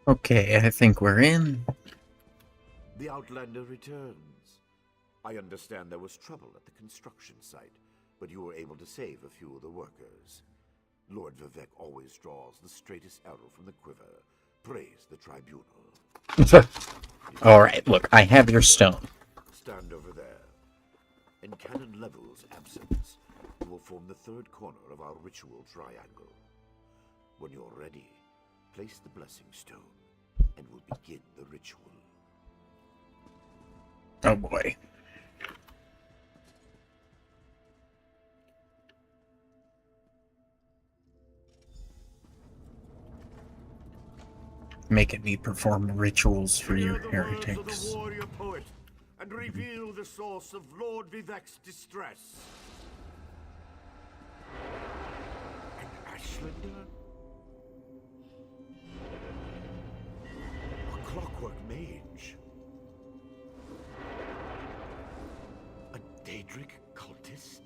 Okay, I think we're in. The Outlander returns. I understand there was trouble at the construction site, but you were able to save a few of the workers. Lord Vivec always draws the straightest arrow from the quiver. Praise the tribunal. Alright, look, I have your stone. Stand over there. In Canon Level's absence, you will form the third corner of our ritual triangle. When you're ready, place the blessing stone, and we'll begin the ritual. Oh boy. Making me perform rituals for you heretics. Of the warrior poet, and reveal the source of Lord Vivec's distress. An Ashlander? A clockwork mage? A Daedric cultist?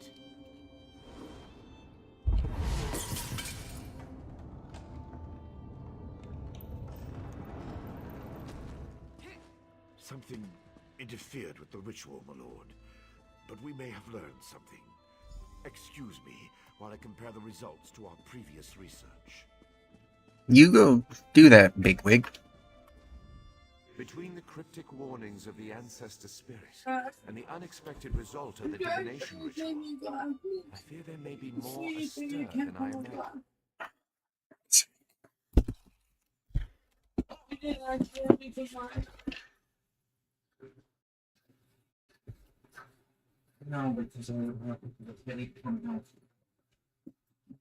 Something interfered with the ritual, my lord. But we may have learned something. Excuse me while I compare the results to our previous research. You go do that, bigwig. Between the cryptic warnings of the ancestor spirit and the unexpected result of the divination ritual, I fear there may be more astir than I imagine. No, but there's a really coming out.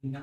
No.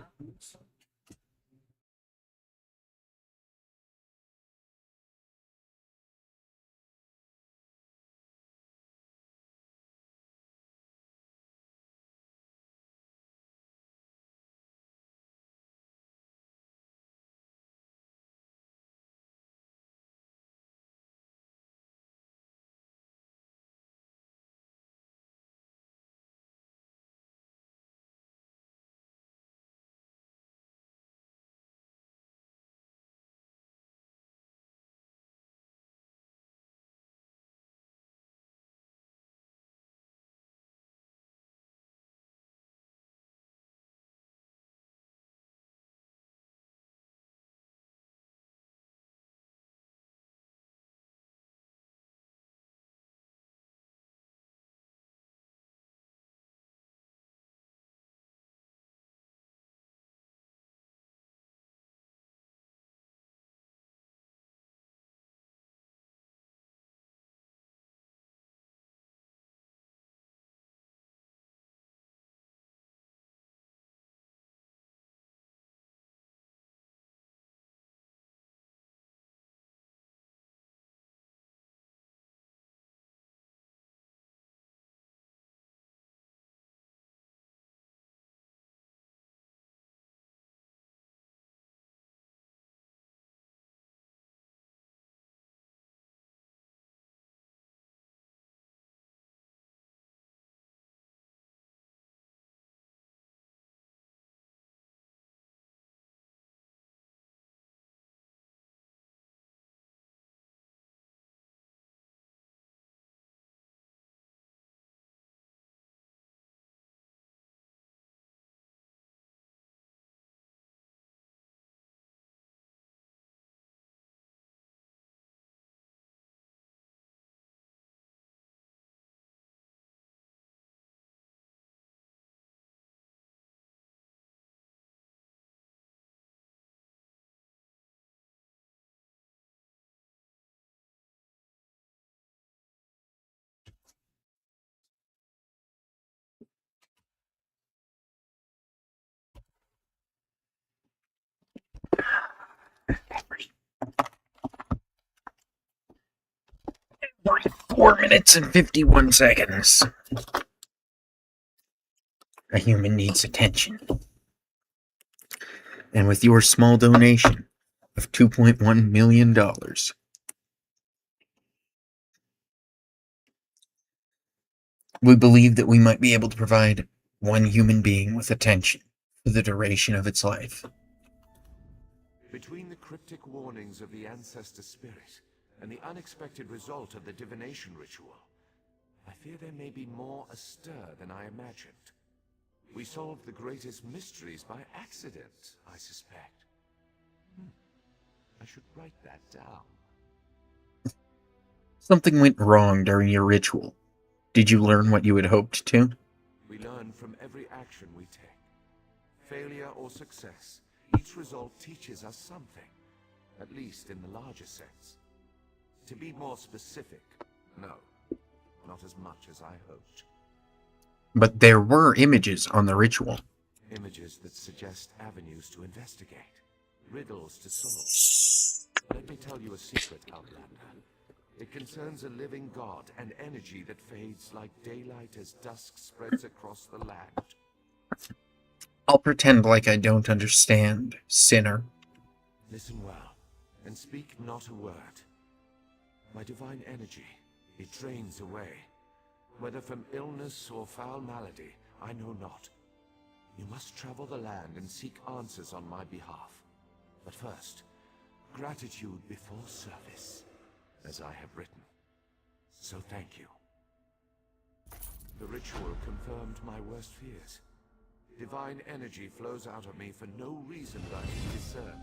Every 4 minutes and 51 seconds. A human needs attention. And with your small donation of $2.1 million, we believe that we might be able to provide one human being with attention for the duration of its life. Between the cryptic warnings of the ancestor spirit and the unexpected result of the divination ritual, I fear there may be more astir than I imagined. We solved the greatest mysteries by accident, I suspect. I should write that down. Something went wrong during your ritual. Did you learn what you had hoped to? We learn from every action we take. Failure or success, each result teaches us something, at least in the larger sense. To be more specific, no, not as much as I hoped. But there were images on the ritual. Images that suggest avenues to investigate, riddles to solve. Let me tell you a secret, Outlander. It concerns a living god and energy that fades like daylight as dusk spreads across the land. I'll pretend like I don't understand, sinner. Listen well, and speak not a word. My divine energy, it drains away. Whether from illness or foul malady, I know not. You must travel the land and seek answers on my behalf. But first, gratitude before service, as I have written. So thank you. The ritual confirmed my worst fears. Divine energy flows out of me for no reason that I can discern.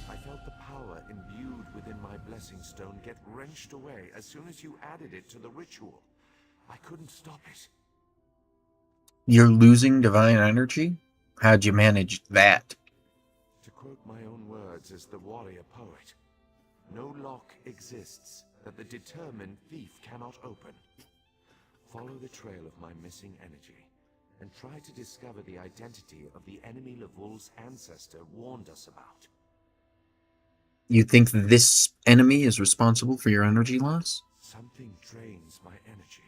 I felt the power imbued within my blessing stone get wrenched away as soon as you added it to the ritual. I couldn't stop it. You're losing divine energy? How'd you manage that? To quote my own words as the warrior poet, no lock exists that the determined thief cannot open. Follow the trail of my missing energy, and try to discover the identity of the enemy Levol's ancestor warned us about. You think this enemy is responsible for your energy loss? Something drains my energy.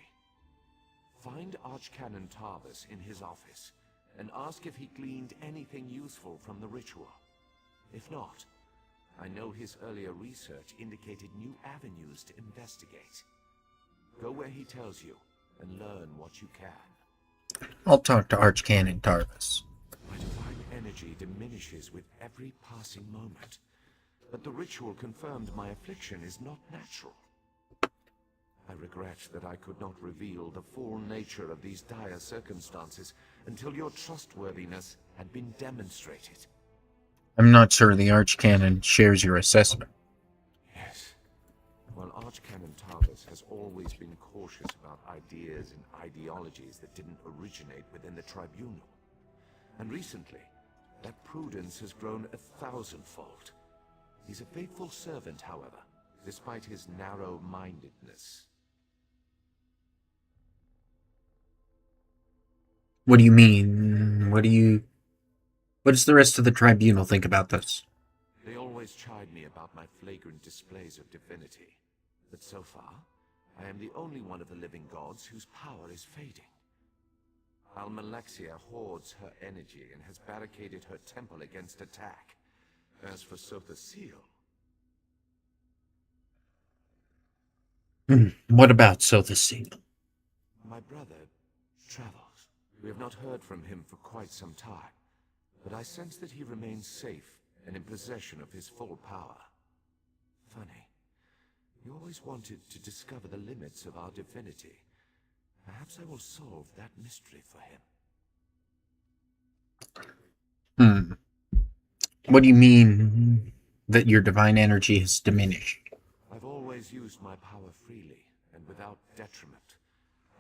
Find Archcanon Tarvis in his office, and ask if he gleaned anything useful from the ritual. If not, I know his earlier research indicated new avenues to investigate. Go where he tells you, and learn what you can. I'll talk to Archcanon Tarvis. My divine energy diminishes with every passing moment, but the ritual confirmed my affliction is not natural. I regret that I could not reveal the full nature of these dire circumstances until your trustworthiness had been demonstrated. I'm not sure the Archcanon shares your assessment. Yes. While Archcanon Tarvis has always been cautious about ideas and ideologies that didn't originate within the Tribunal. And recently, that prudence has grown 1,000-fold. He's a faithful servant, however, despite his narrow-mindedness. What do you mean? What does the rest of the Tribunal think about this? They always chide me about my flagrant displays of divinity. But so far, I am the only one of the living gods whose power is fading. Almalexia hoards her energy and has barricaded her temple against attack. As for Sotha Seal... What about Sotha Seal? My brother travels. We have not heard from him for quite some time, but I sense that he remains safe and in possession of his full power. Funny. You always wanted to discover the limits of our divinity. Perhaps I will solve that mystery for him. What do you mean that your divine energy has diminished? I've always used my power freely and without detriment.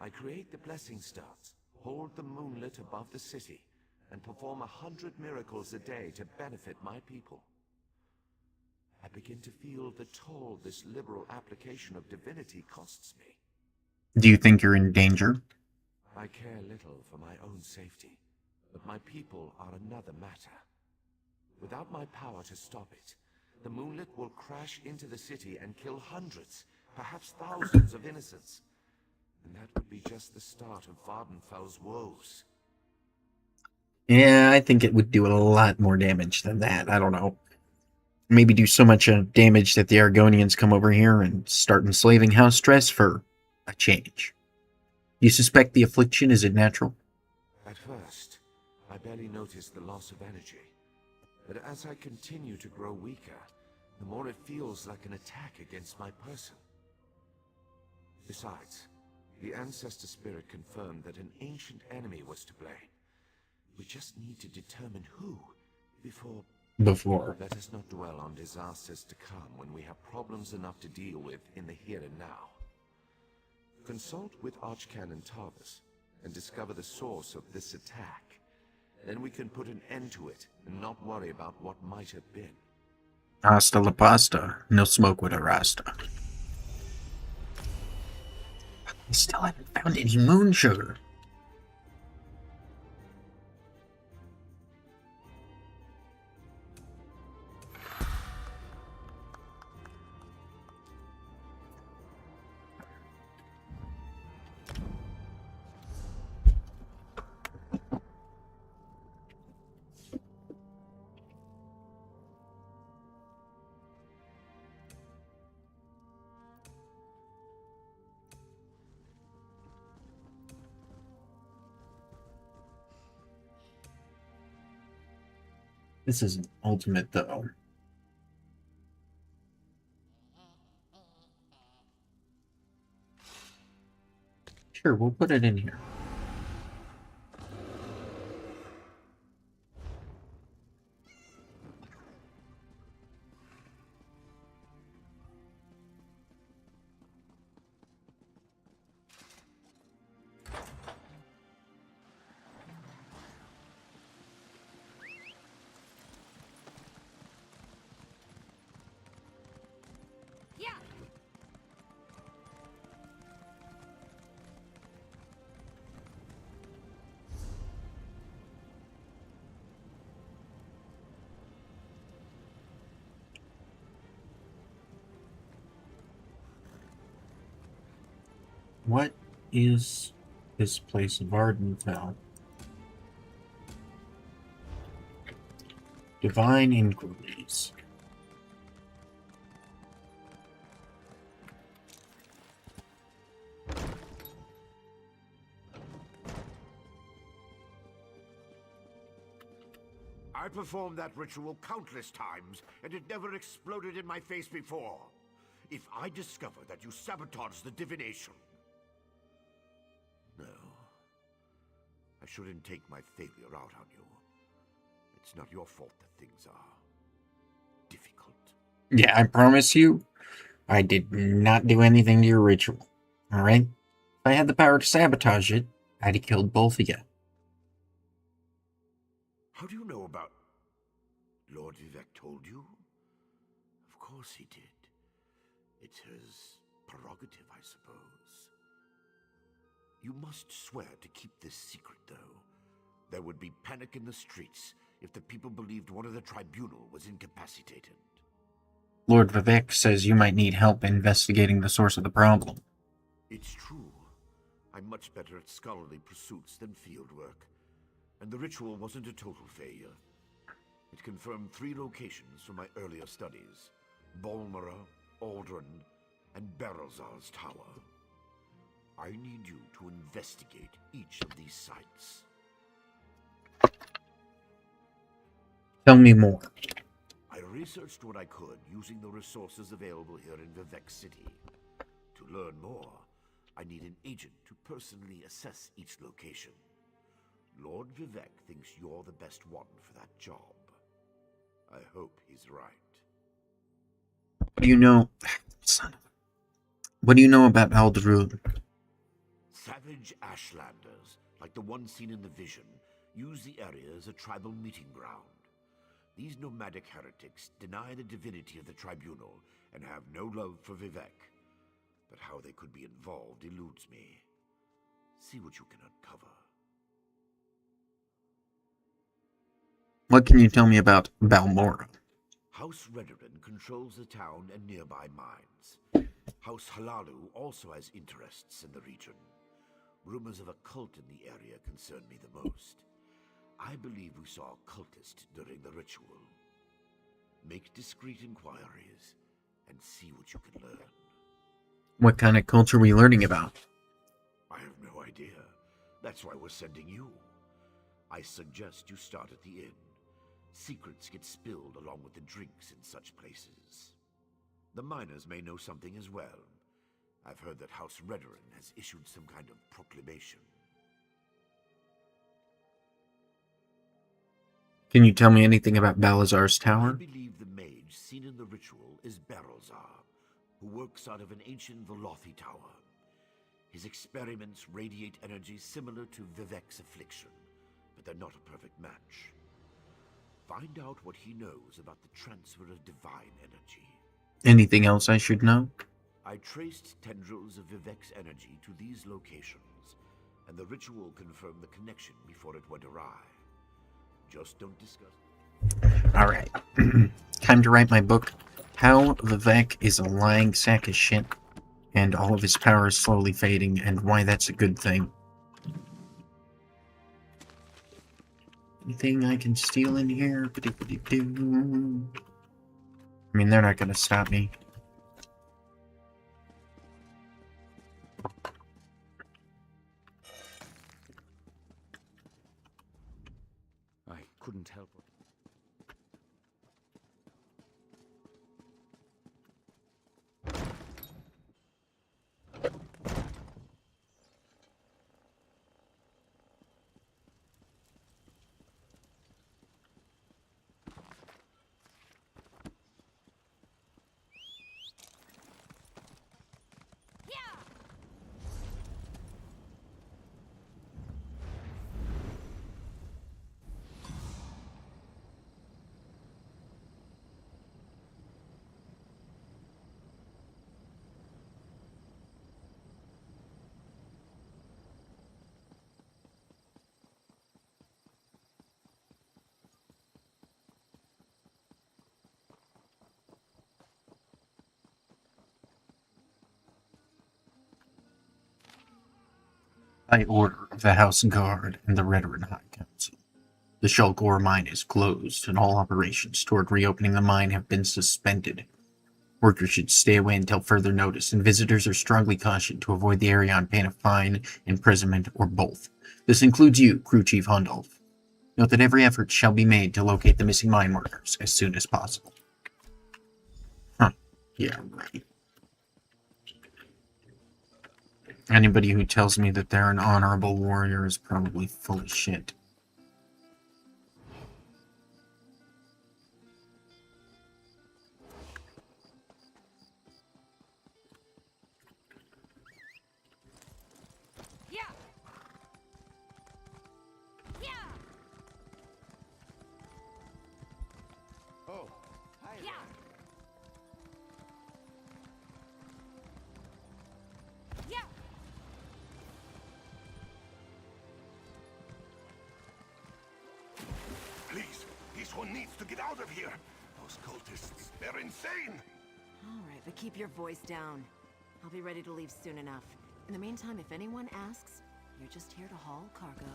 I create the blessing stones, hold the moonlit above the city, and perform 100 miracles a day to benefit my people. I begin to feel the toll this liberal application of divinity costs me. Do you think you're in danger? I care little for my own safety, but my people are another matter. Without my power to stop it, the moonlit will crash into the city and kill hundreds, perhaps thousands of innocents. And that would be just the start of Vardenfell's woes. Yeah, I think it would do a lot more damage than that. I don't know. Maybe do so much damage that the Argonians come over here and start enslaving House Stress for a change. You suspect the affliction isn't natural? At first, I barely noticed the loss of energy. But as I continue to grow weaker, the more it feels like an attack against my person. Besides, the ancestor spirit confirmed that an ancient enemy was to blame. We just need to determine who before... Let us not dwell on disasters to come when we have problems enough to deal with in the here and now. Consult with Archcanon Tarvis and discover the source of this attack. Then we can put an end to it and not worry about what might have been. Hasta la pasta. No smoke with a rasta. I still haven't found any moon sugar. This isn't ultimate, though. Sure, we'll put it in here. What is this place of Ardenfell? Divine Inquiries. I performed that ritual countless times, and it never exploded in my face before. If I discover that you sabotaged the divination... No. I shouldn't take my failure out on you. It's not your fault that things are... difficult. Yeah, I promise you, I did not do anything to your ritual. Alright? If I had the power to sabotage it, I'd have killed both of you. How do you know about... Lord Vivec told you? Of course he did. It's his prerogative, I suppose. You must swear to keep this secret, though. There would be panic in the streets if the people believed one of the tribunal was incapacitated. Lord Vivec says you might need help investigating the source of the problem. It's true. I'm much better at scholarly pursuits than field work. And the ritual wasn't a total failure. It confirmed 3 locations from my earlier studies. Bolmora, Aldrin, and Berelzar's Tower. I need you to investigate each of these sites. Tell me more. I researched what I could using the resources available here in Vivec City. To learn more, I need an agent to personally assess each location. Lord Vivec thinks you're the best one for that job. I hope he's right. What do you know? Son of a... What do you know about Alderud? Savage Ashlanders, like the one seen in the vision, use the area as a tribal meeting ground. These nomadic heretics deny the divinity of the tribunal and have no love for Vivec. But how they could be involved eludes me. See what you can uncover. What can you tell me about Balmora? House Redoran controls the town and nearby mines. House Halalu also has interests in the region. Rumors of a cult in the area concern me the most. I believe we saw a cultist during the ritual. Make discreet inquiries and see what you can learn. What kind of cult are we learning about? I have no idea. That's why we're sending you. I suggest you start at the inn. Secrets get spilled along with the drinks in such places. The miners may know something as well. I've heard that House Redoran has issued some kind of proclamation. Can you tell me anything about Balazar's I tower? believe the mage seen in the ritual is Barrelzar, who works out of an ancient Velothi tower. His experiments radiate energy similar to Vivec's affliction, but they're not a perfect match. Find out what he knows about the transfer of divine energy. Anything else I should know? I traced tendrils of Vivec's energy to these locations, and the ritual confirmed the connection before it went awry. Just don't discuss. Alright. Time to write my book. How Vivec is a lying sack of shit, and all of his power is slowly fading, and why that's a good thing. Anything I can steal in here? I mean, they're not gonna stop me. I couldn't help it. By order of the House Guard and the Redoran High Council, the Shulk ore mine is closed, and all operations toward reopening the mine have been suspended. Workers should stay away until further notice, and visitors are strongly cautioned to avoid the area on pain of fine, imprisonment, or both. This includes you, Crew Chief Hundolf. Note that every effort shall be made to locate the missing mine workers as soon as possible. Huh. Yeah, right. Anybody who tells me that they're an honorable warrior is probably full of shit. Oh, hi there. Please, this one needs to get out of here. Those cultists, they're insane. All right, but keep your voice down. I'll be ready to leave soon enough. In the meantime, if anyone asks, you're just here to haul cargo.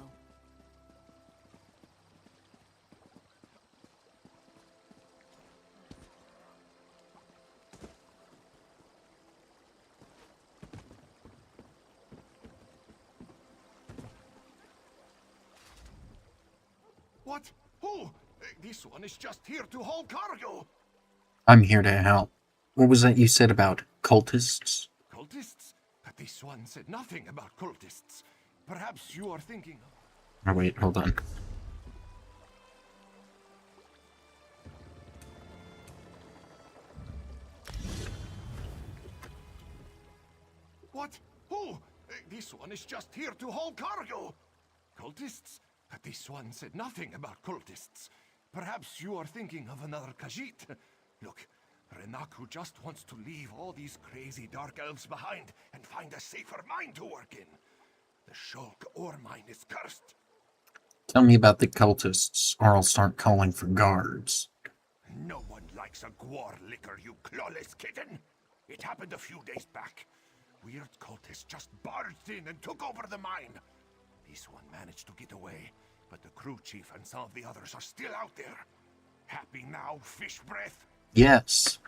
What? Who? This one is just here to haul cargo. I'm here to help. What was that you said about cultists? Cultists? But this one said nothing about cultists. Perhaps you are thinking of... Oh, wait, hold on. What? Who? This one is just here to haul cargo. Cultists? But this one said nothing about cultists. Perhaps you are thinking of another Khajiit. Look, Renaku just wants to leave all these crazy dark elves behind and find a safer mine to work in. The Shulk ore mine is cursed. Tell me about the cultists, or I'll start calling for guards. No one likes a Gwar liquor, you clawless kitten. It happened a few days back. Weird cultists just barged in and took over the mine. This one managed to get away, but the crew chief and some of the others are still out there. Happy now, fish breath? Yes.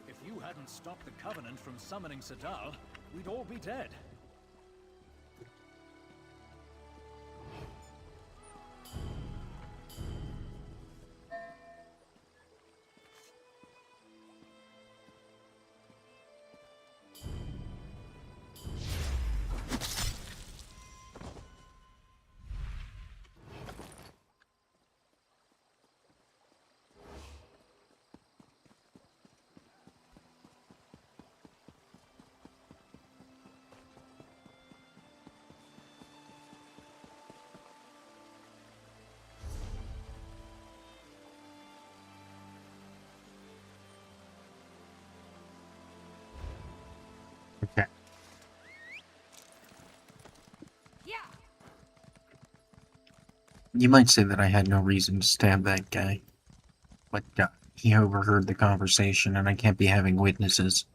If you hadn't stopped the Covenant from summoning Sadal, we'd all be dead. You might say that I had no reason to stab that guy, but he overheard the conversation and I can't be having witnesses.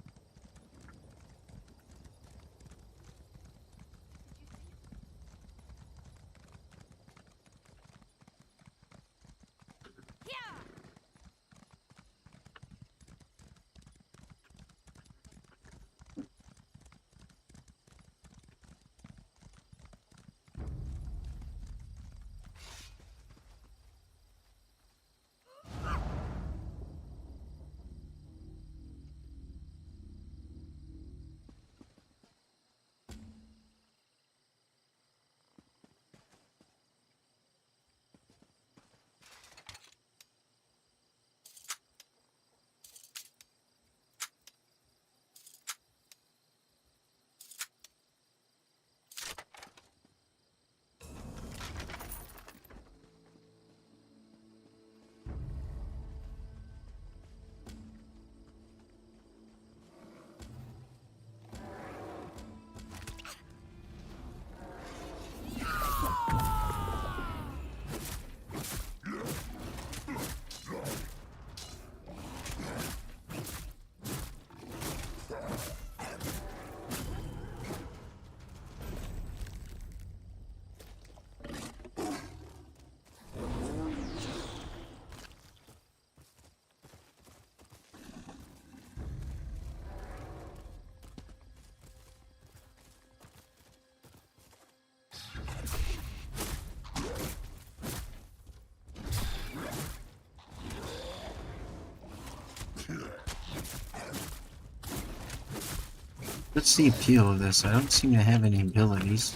What's the appeal of this? I don't seem to have any abilities.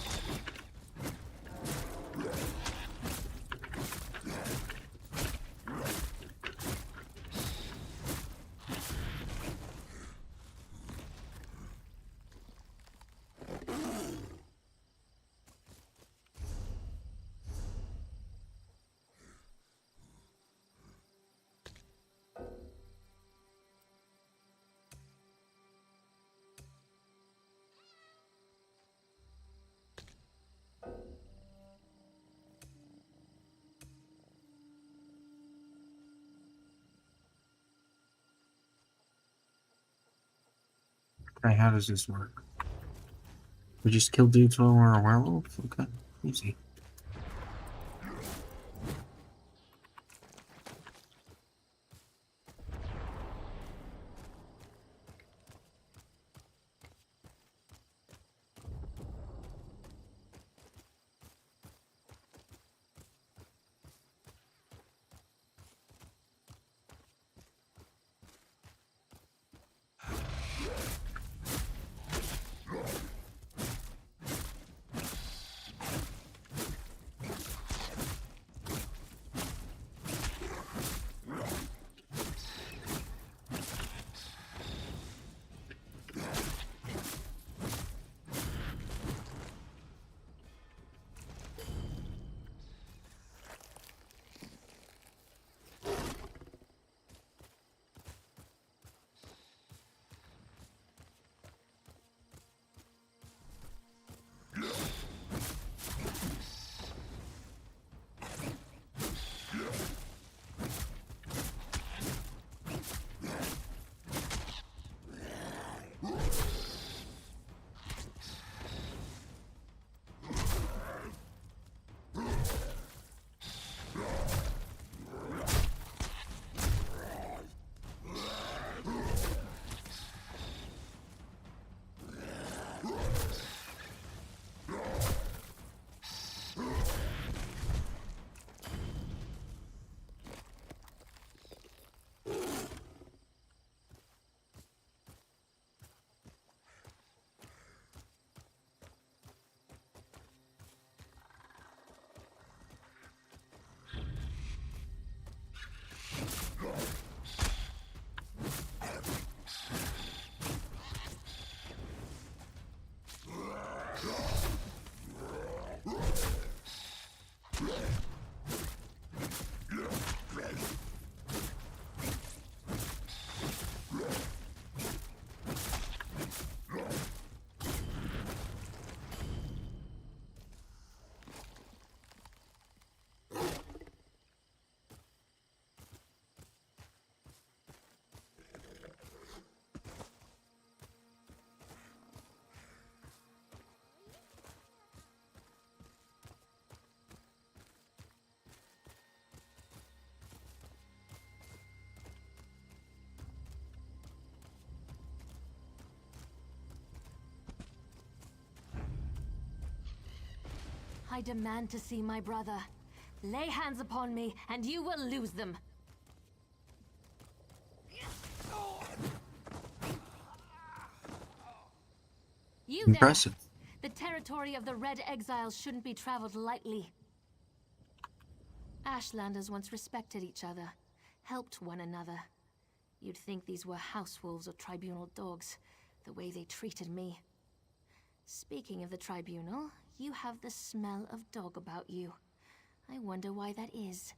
Okay, how does this work? We just kill dudes while we're a werewolf? Okay, easy. I demand to see my brother. Lay hands upon me, and you will lose them. You there! Impressive. The territory of the Red Exiles shouldn't be traveled lightly. Ashlanders once respected each other, helped one another. You'd think these were house wolves or tribunal dogs, the way they treated me. Speaking of the tribunal, you have the smell of dog about you. I wonder why that is.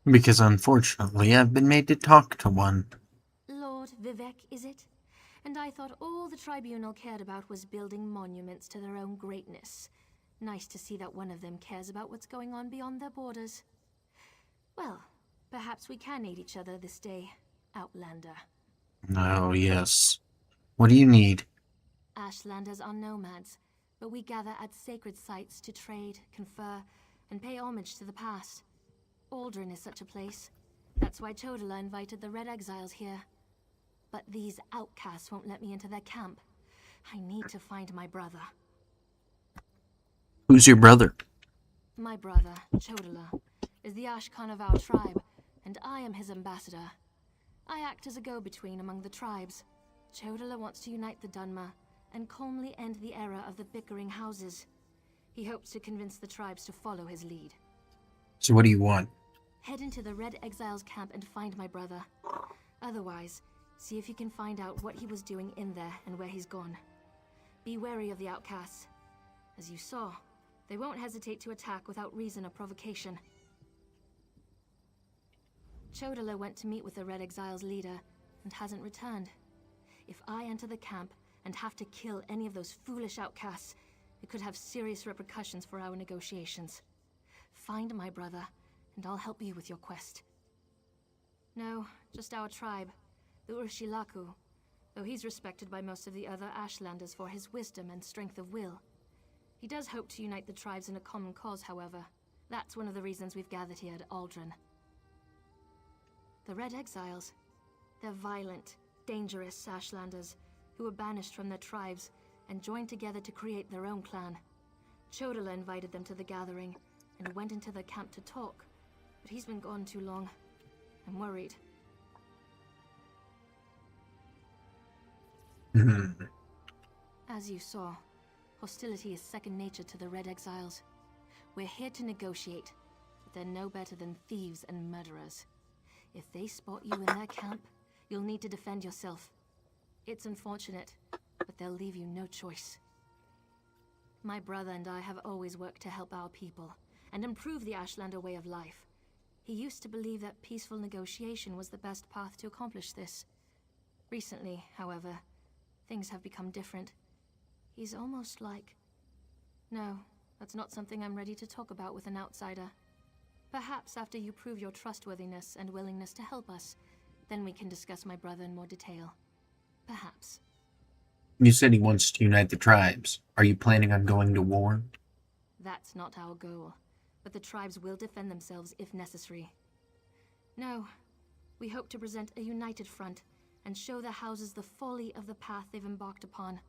Because unfortunately, I've been made to talk to one. Lord Vivec, is it? And I thought all the tribunal cared about was building monuments to their own greatness. Nice to see that one of them cares about what's going on beyond their borders. Well, perhaps we can aid each other this day, Outlander. Oh, yes. What do you need? Ashlanders are nomads, but we gather at sacred sites to trade, confer, and pay homage to the past. Aldrin is such a place. That's why Chodala invited the Red Exiles here. But these outcasts won't let me into their camp. I need to find my brother. Who's your brother? My brother, Chodala, is the Ashkan of our tribe, and I am his ambassador. I act as a go-between among the tribes. Chodala wants to unite the Dunmer and calmly end the era of the bickering houses. He hopes to convince the tribes to follow his lead. So what do you want? Head into the Red Exiles camp and find my brother. Otherwise, see if you can find out what he was doing in there and where he's gone. Be wary of the outcasts. As you saw, they won't hesitate to attack without reason or provocation. Chodala went to meet with the Red Exiles leader and hasn't returned. If I enter the camp and have to kill any of those foolish outcasts, it could have serious repercussions for our negotiations. Find my brother, and I'll help you with your quest. No, just our tribe, the Urshilaku, though he's respected by most of the other Ashlanders for his wisdom and strength of will. He does hope to unite the tribes in a common cause, however. That's one of the reasons we've gathered here at Aldrin. The Red Exiles. They're violent, dangerous Ashlanders who were banished from their tribes and joined together to create their own clan. Chodala invited them to the gathering and went into their camp to talk, but he's been gone too long. I'm worried. As you saw, hostility is second nature to the Red Exiles. We're here to negotiate, but they're no better than thieves and murderers. If they spot you in their camp, you'll need to defend yourself. It's unfortunate, but they'll leave you no choice. My brother and I have always worked to help our people and improve the Ashlander way of life. He used to believe that peaceful negotiation was the best path to accomplish this. Recently, however, things have become different. He's almost like... No, that's not something I'm ready to talk about with an outsider. Perhaps after you prove your trustworthiness and willingness to help us, then we can discuss my brother in more detail. Perhaps. You said he wants to unite the tribes. Are you planning on going to war? That's not our goal, but the tribes will defend themselves if necessary. No, we hope to present a united front and show the houses the folly of the path they've embarked upon.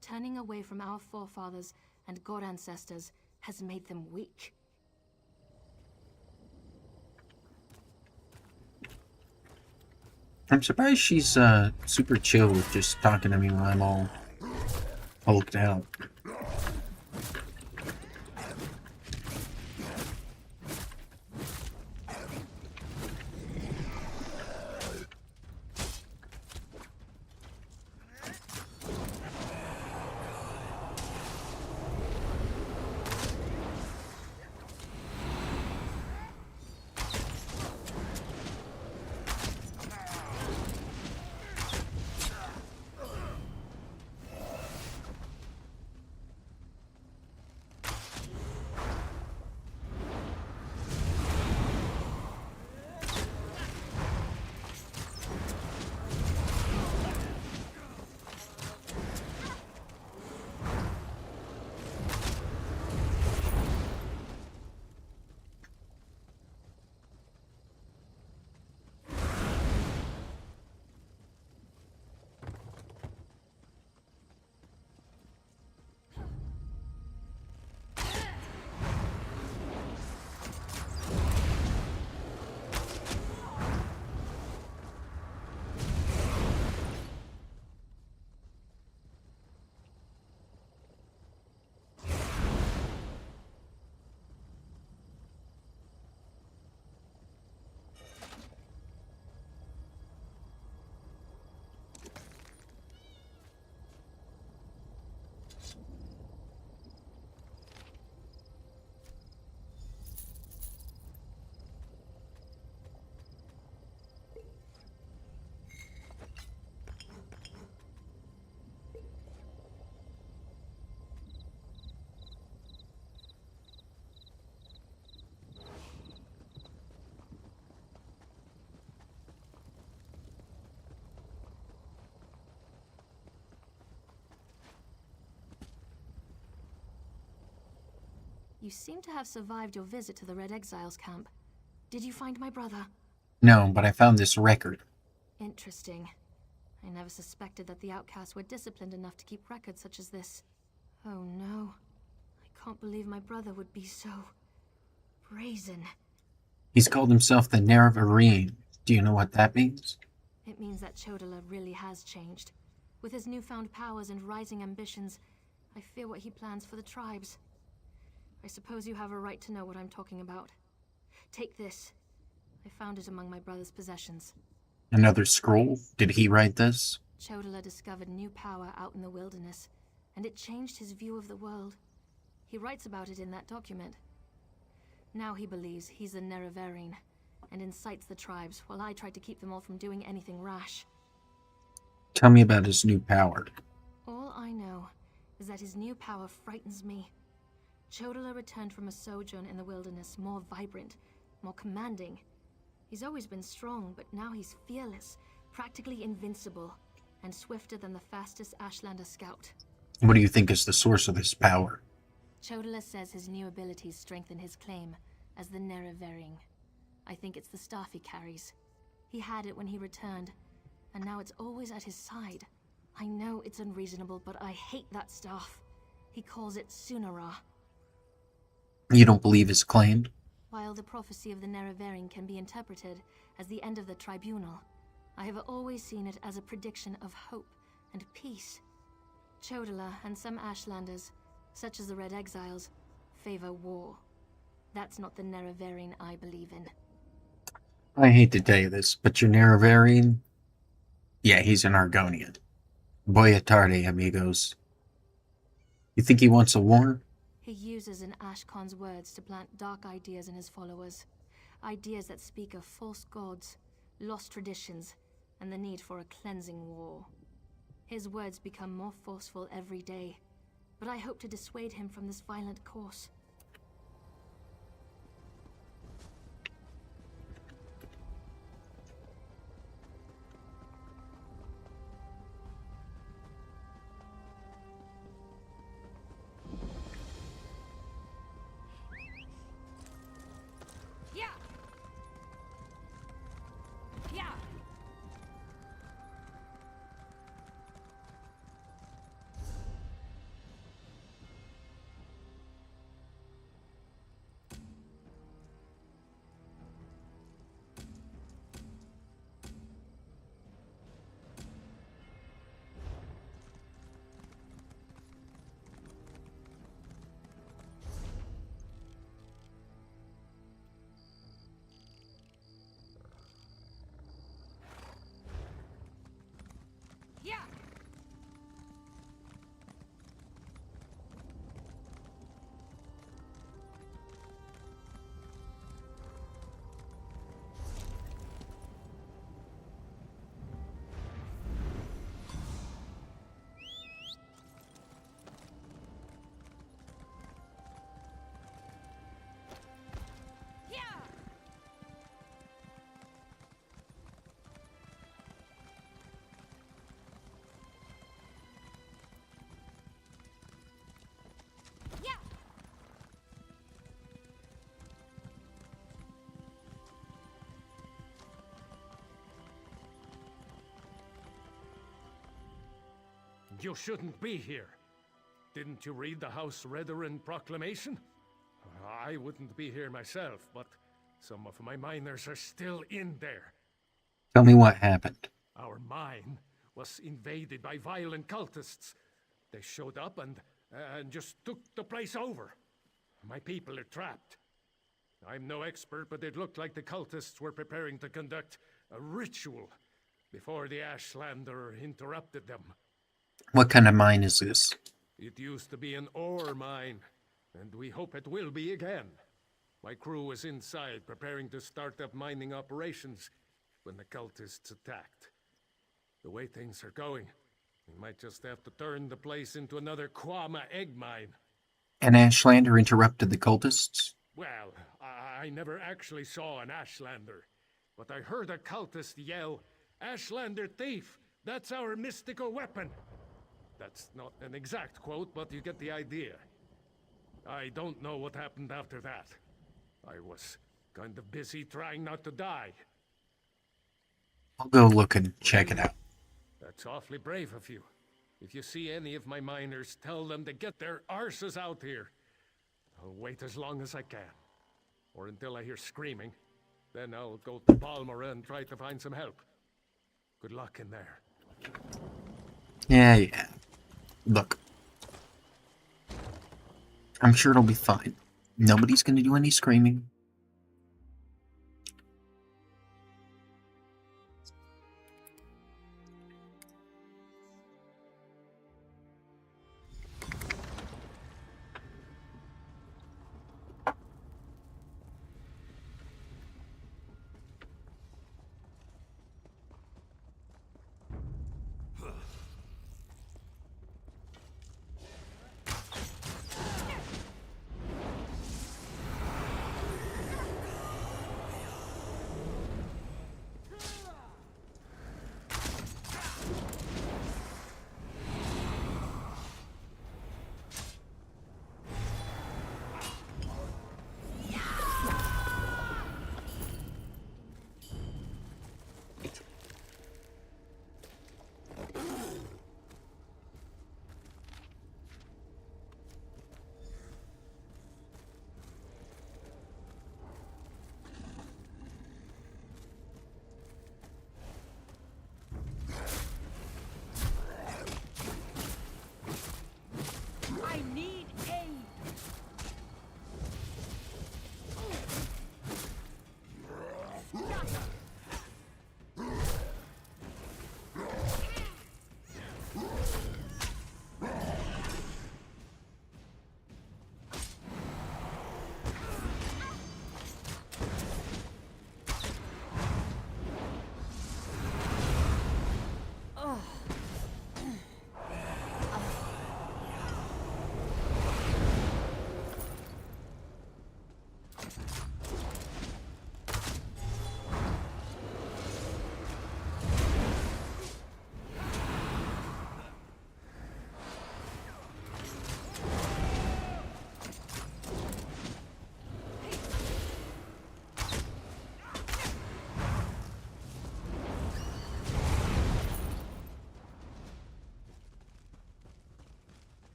Turning away from our forefathers and god ancestors has made them weak. I'm surprised she's super chill with just talking to me while I'm all hulked out. You seem to have survived your visit to the Red Exiles camp. Did you find my brother? No, but I found this record. Interesting. I never suspected that the outcasts were disciplined enough to keep records such as this. Oh no. I can't believe my brother would be so... brazen. He's called himself the Nerevarine. Do you know what that means? It means that Chodala really has changed. With his newfound powers and rising ambitions, I fear what he plans for the tribes. I suppose you have a right to know what I'm talking about. Take this. I found it among my brother's possessions. Another scroll? Did he write this? Chodala discovered new power out in the wilderness, and it changed his view of the world. He writes about it in that document. Now he believes he's the Nerevarine, and incites the tribes, while I try to keep them all from doing anything rash. Tell me about his new power. All I know is that his new power frightens me. Chodala returned from a sojourn in the wilderness more vibrant, more commanding. He's always been strong, but now he's fearless, practically invincible, and swifter than the fastest Ashlander scout. What do you think is the source of this power? Chodala says his new abilities strengthen his claim as the Nerevarine. I think it's the staff he carries. He had it when he returned, and now it's always at his side. I know it's unreasonable, but I hate that staff. He calls it Sunara. You don't believe his claim? While the prophecy of the Nerevarine can be interpreted as the end of the tribunal, I have always seen it as a prediction of hope and peace. Chodala and some Ashlanders, such as the Red Exiles, favor war. That's not the Nerevarine I believe in. I hate to tell you this, but your Nerevarine? Yeah, he's an Argonian. Buena tarde, amigos. You think he wants a war? He uses an Ashkon's words to plant dark ideas in his followers. Ideas that speak of false gods, lost traditions, and the need for a cleansing war. His words become more forceful every day, but I hope to dissuade him from this violent course. You shouldn't be here. Didn't you read the House Redarin proclamation? I wouldn't be here myself, but some of my miners are still in there. Tell me what happened. Our mine was invaded by violent cultists. They showed up and just took the place over. My people are trapped. I'm no expert, but it looked like the cultists were preparing to conduct a ritual before the Ashlander interrupted them. What kind of mine is this? It used to be an ore mine, and we hope it will be again. My crew was inside preparing to start up mining operations when the cultists attacked. The way things are going, we might just have to turn the place into another Kwama egg mine. An Ashlander interrupted the cultists? Well, I never actually saw an Ashlander, but I heard a cultist yell, "Ashlander thief! That's our mystical weapon!" That's not an exact quote, but you get the idea. I don't know what happened after that. I was kind of busy trying not to die. I'll go look and check it out. That's awfully brave of you. If you see any of my miners, tell them to get their arses out here. I'll wait as long as I can. Or until I hear screaming. Then I'll go to Palmyra and try to find some help. Good luck in there. Yeah. Look. I'm sure it'll be fine. Nobody's gonna do any screaming. I need aid.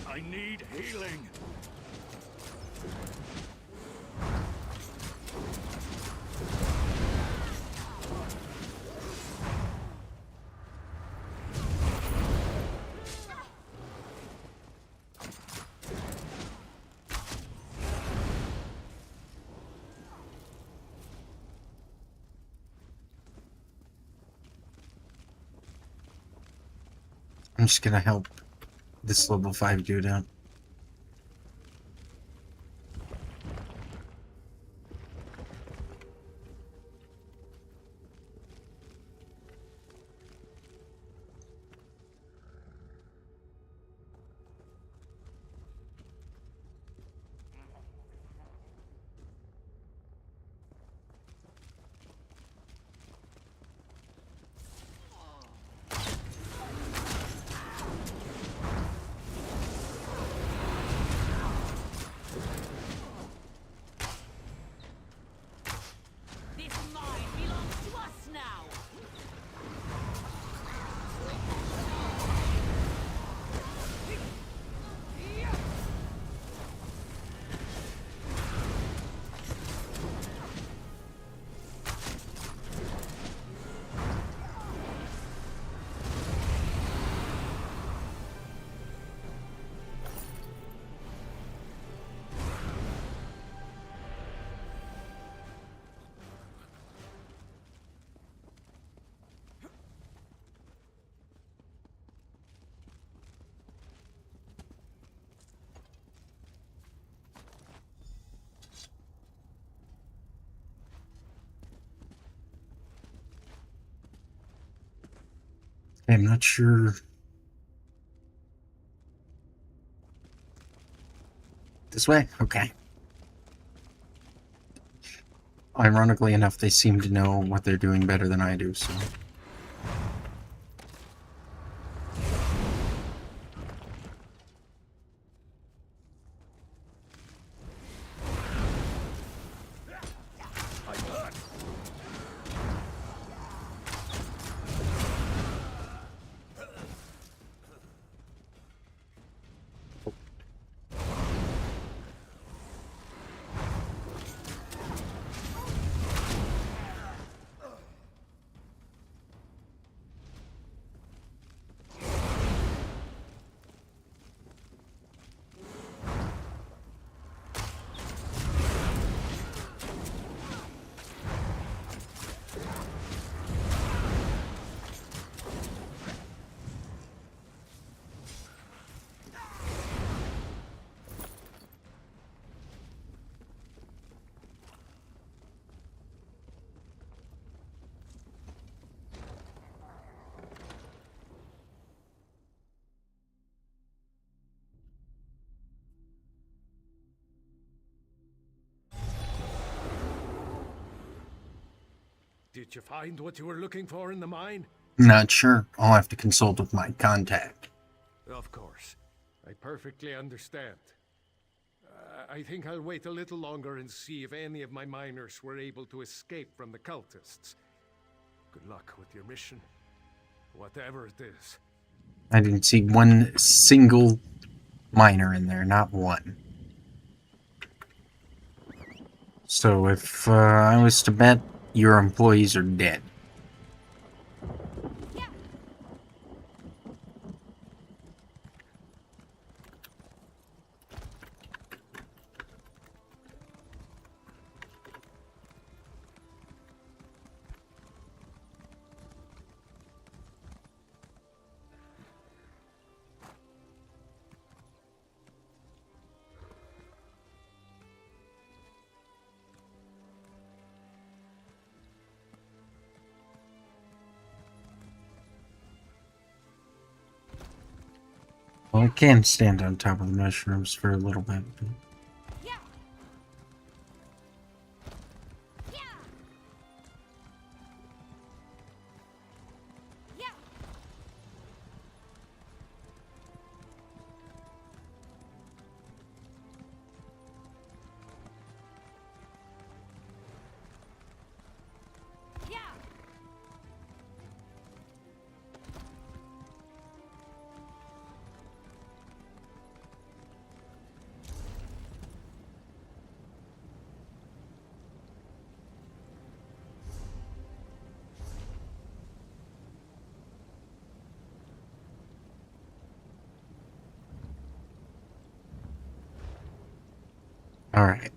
I need healing. I'm just gonna help this level 5 dude out. This mine belongs to us now. I'm not sure This way? Okay. Ironically enough, they seem to know what they're doing better than I do, so... Did you find what you were looking for in the mine? Not sure. I'll have to consult with my contact. Of course. I perfectly understand. I think I'll wait a little longer and see if any of my miners were able to escape from the cultists. Good luck with your mission, whatever it is. I didn't see one single miner in there, not one. So if I was to bet, your employees are dead. Well, I can stand on top of the mushrooms for a little bit. But... Alright.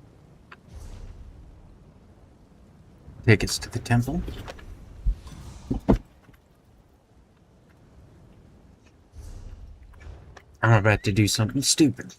Tickets to the temple. I'm about to do something stupid.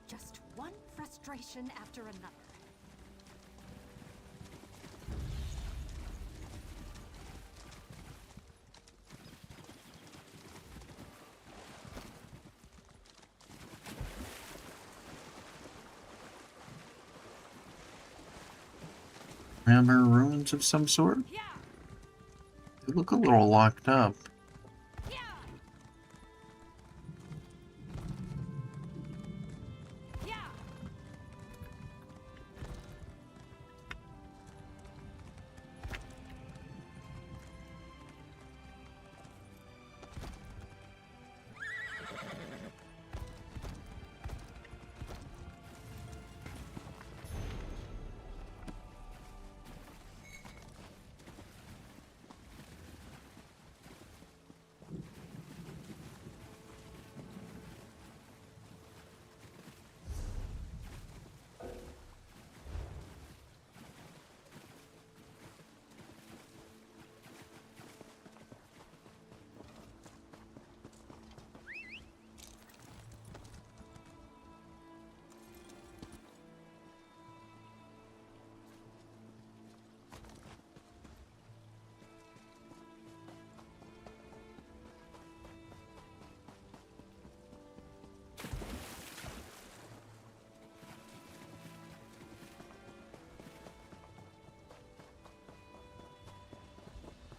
Just one frustration after another. Remember ruins of some sort? They look a little locked up.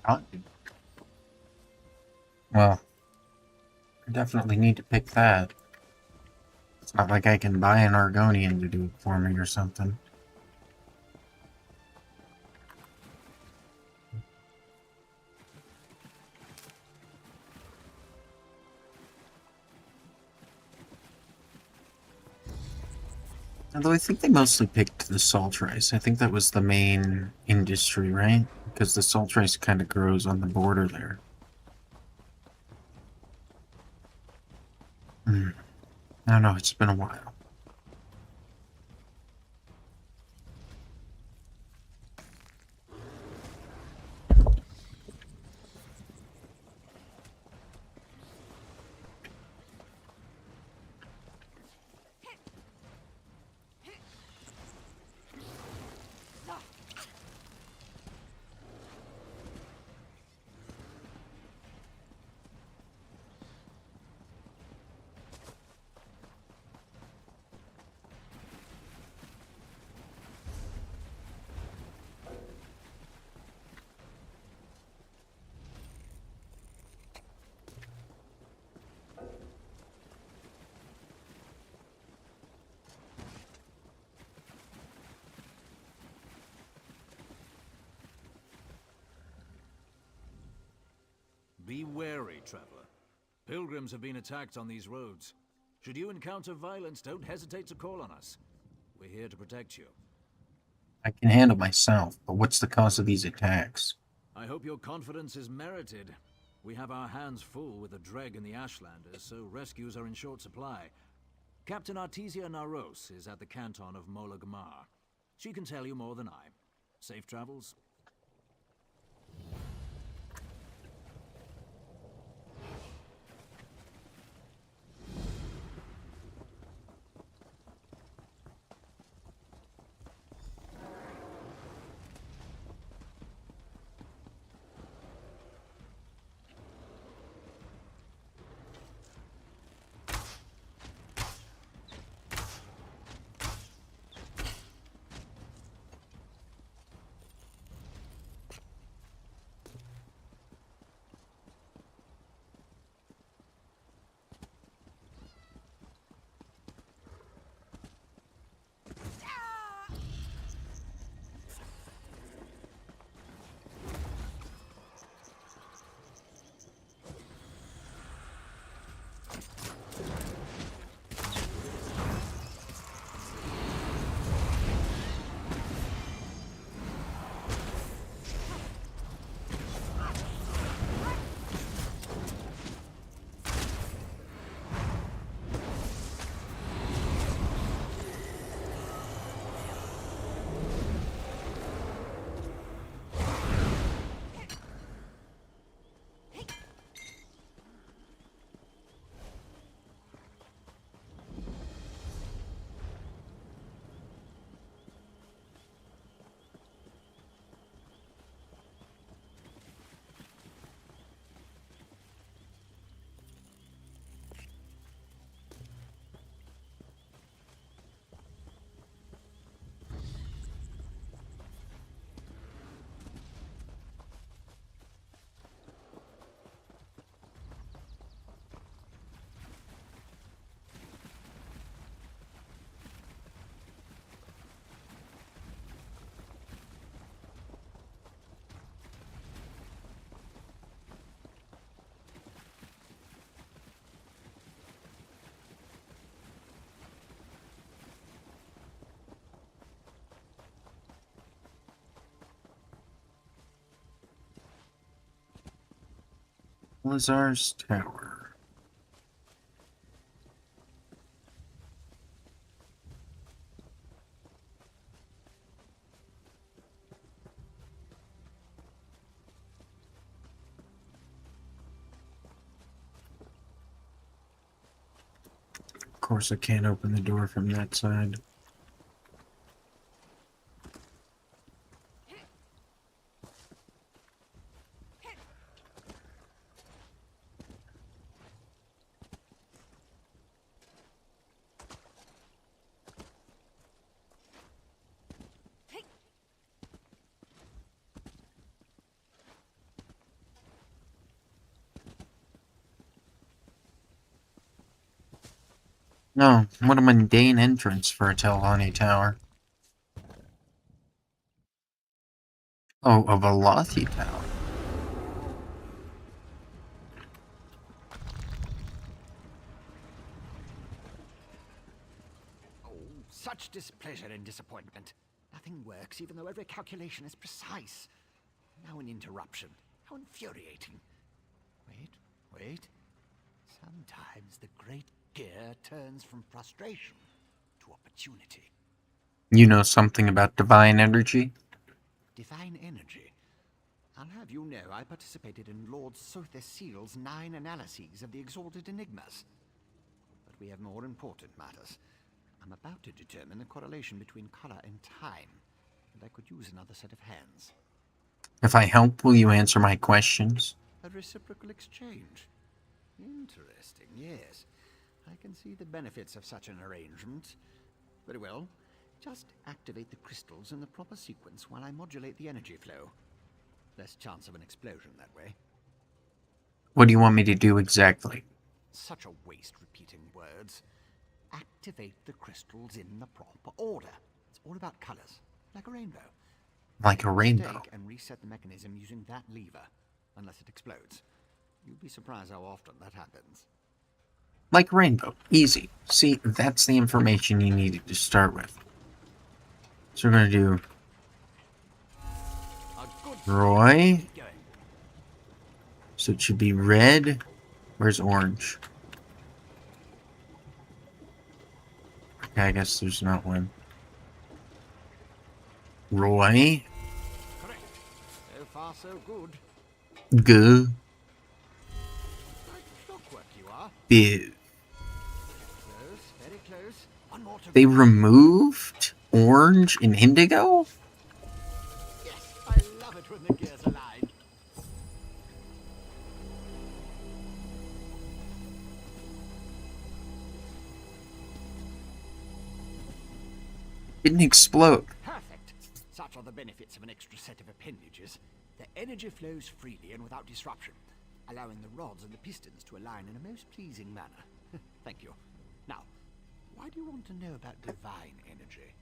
Huh? Well, I definitely need to pick that. It's not like I can buy an Argonian to do it for me or something. Although I think they mostly picked the salt rice. I think that was the main industry, right? Because the salt rice kind of grows on the border there. I don't know, it's been a while. Be wary, traveler. Pilgrims have been attacked on these roads. Should you encounter violence, don't hesitate to call on us. We're here to protect you. I can handle myself, but what's the cause of these attacks? I hope your confidence is merited. We have our hands full with the Dreg and the Ashlanders, so rescues are in short supply. Captain Artesia Naros is at the canton of Mola Gamar. She can tell you more than I. Safe travels. Lazar's Tower. Of course, I can't open the door from that side. No, what a mundane entrance for a Telvanni tower. Oh, a Velothi tower. Oh, such displeasure and disappointment. Nothing works, even though every calculation is precise. Now an interruption. How infuriating. Wait. Sometimes the great gear turns from frustration to opportunity. You know something about divine energy? Divine energy. I'll have you know I participated in Lord Sotha Seal's 9 analyses of the exalted enigmas. But we have more important matters. I'm about to determine the correlation between color and time, and I could use another set of hands. If I help, will you answer my questions? A reciprocal exchange. Interesting, yes. I can see the benefits of such an arrangement. Very well. Just activate the crystals in the proper sequence while I modulate the energy flow. Less chance of an explosion that way. What do you want me to do exactly? Such a waste repeating words. Activate the crystals in the proper order. It's all about colors, like a rainbow. Like a rainbow. Mistake and reset the mechanism using that lever, unless it explodes. You'd be surprised how often that happens. Like a rainbow. Easy. See, that's the information you needed to start with. So we're gonna do Roy. So it should be red. Where's orange? Okay, I guess there's not one. Roy. Correct. So far, so good. Good. Like clockwork you are. Viv. Close, very close. One more to They go. removed orange and indigo? Yes, I love it when the gears align. Didn't explode. Perfect. Such are the benefits of an extra set of appendages. The energy flows freely and without disruption, allowing the rods and the pistons to align in a most pleasing manner. Thank you. Now, why do you want to know about divine energy?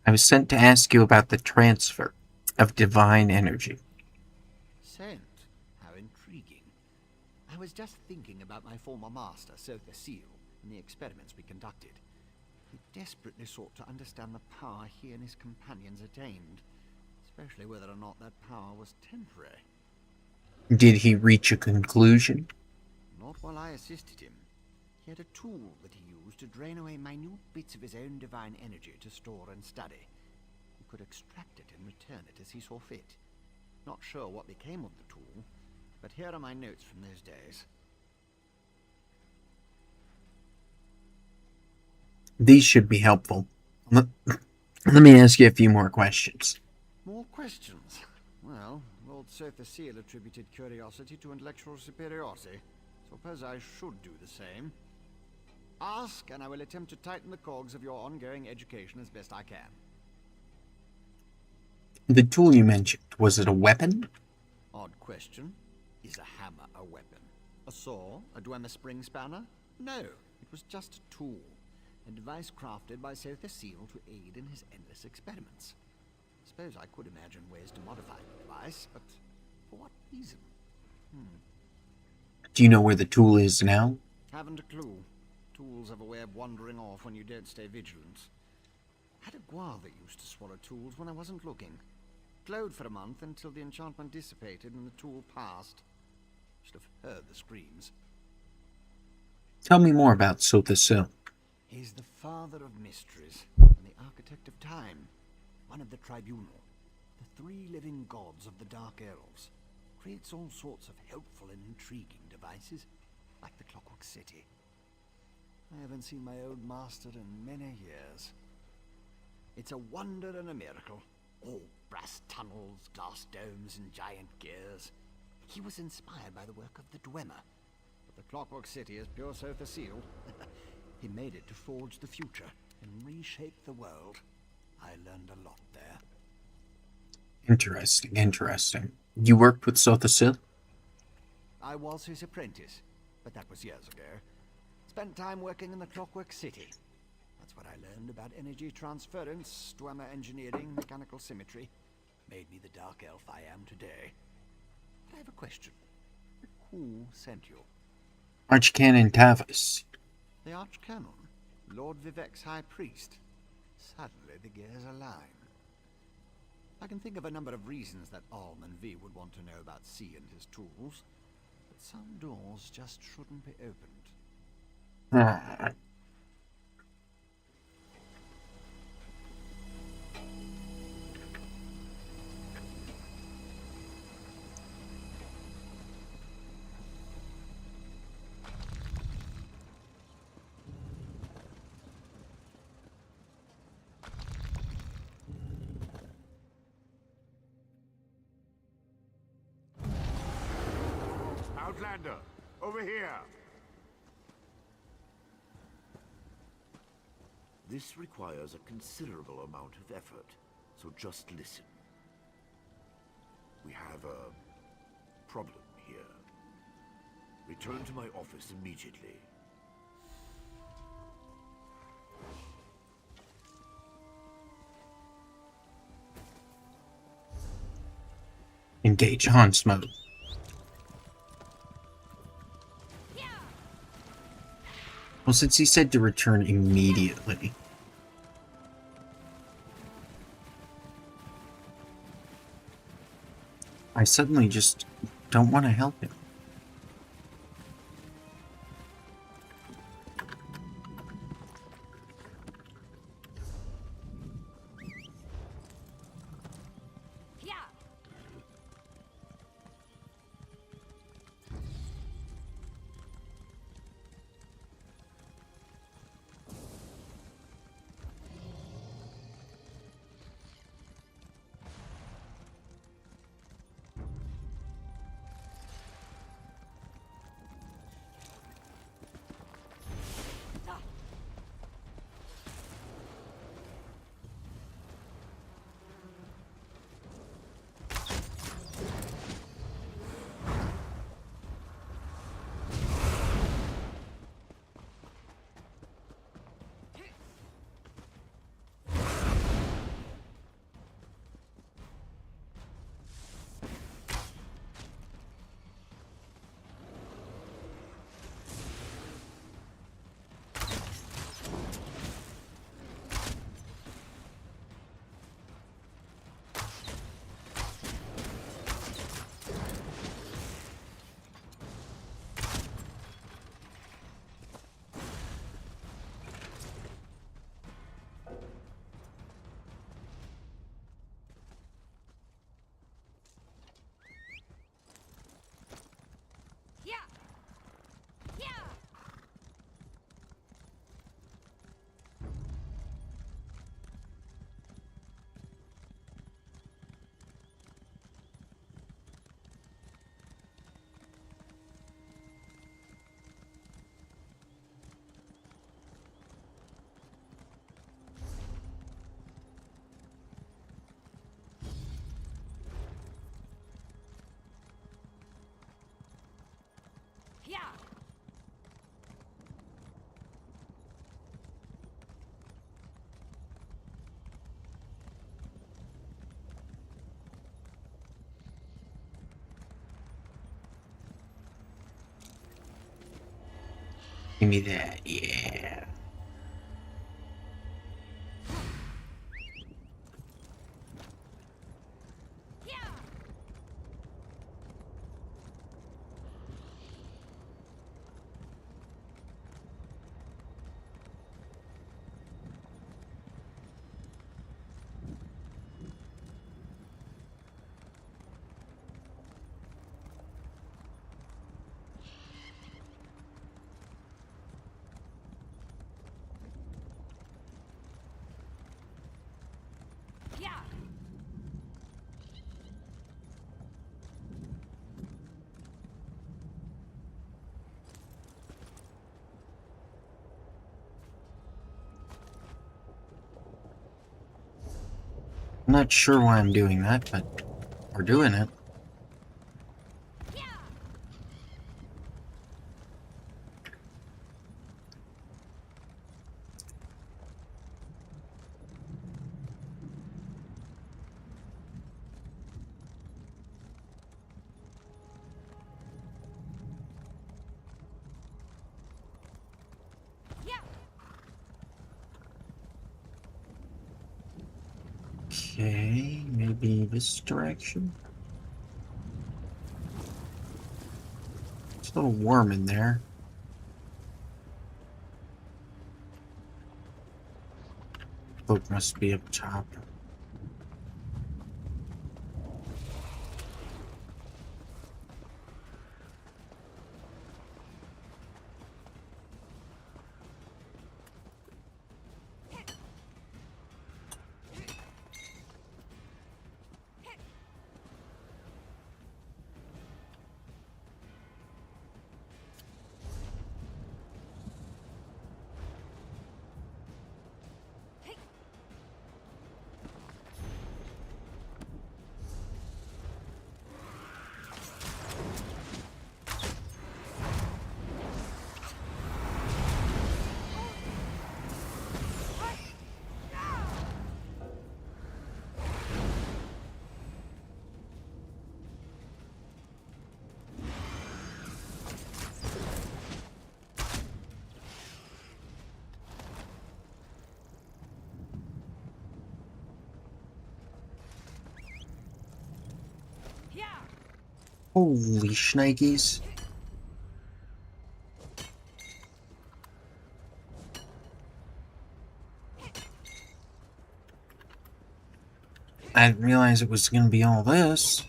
I was sent to ask you about the transfer of divine energy. Sent? How intriguing. I was just thinking about my former master, Sotha Seal, and the experiments we conducted. He desperately sought to understand the power he and his companions attained, especially whether or not that power was temporary. Did he reach a conclusion? Not while I assisted him. He had a tool that he used to drain away minute bits of his own divine energy to store and study. He could extract it and return it as he saw fit. Not sure what became of the tool, but here are my notes from those days. These should be helpful. Let me ask you a few more questions. More questions? Well, Lord Sotha Seal attributed curiosity to intellectual superiority. Suppose I should do the same. Ask, and I will attempt to tighten the cogs of your ongoing education as best I can. The tool you mentioned, was it a weapon? Odd question. Is a hammer a weapon? A saw? A Dwemer spring spanner? No, it was just a tool. A device crafted by Sotha Seal to aid in his endless experiments. Suppose I could imagine ways to modify the device, but for what reason? Do you know where the tool is now? Haven't a clue. Tools have a way of wandering off when you don't stay vigilant. Had a guar that used to swallow tools when I wasn't looking. Glowed for a month until the enchantment dissipated and the tool passed. Should have heard the screams. Tell me more about Sotha Seal. He's the father of mysteries and the architect of time. One of the tribunal. The 3 living gods of the Dark Elves. Creates all sorts of helpful and intriguing devices, like the Clockwork City. I haven't seen my old master in many years. It's a wonder and a miracle. All brass tunnels, glass domes, and giant gears. He was inspired by the work of the Dwemer. But the Clockwork City is pure Sotha Seal. He made it to forge the future and reshape the world. I learned a lot there. Interesting, interesting. You worked with Sotha Seal? I was his apprentice, but that was years ago. Spent time working in the Clockwork City. That's what I learned about energy transference, Dwemer engineering, mechanical symmetry. Made me the dark elf I am today. But I have a question. Who sent you? Archcanon Tavis. The Archcanon, Lord Vivec's High Priest. Suddenly the gears align. I can think of a number of reasons that Alm and V would want to know about C and his tools, but some doors just shouldn't be opened. Ah. Outlander, over here! This requires a considerable amount of effort, so just listen. We have a problem here. Return to my office immediately. Engage Hans mode. Well, since he said to return immediately. I suddenly just don't want to help him. Give me that, yeah. I'm not sure why I'm doing that, but we're doing it. Okay, maybe this direction. There's a little worm in there. Boat must be up top. Holy shnikes. I didn't realize it was going to be all this.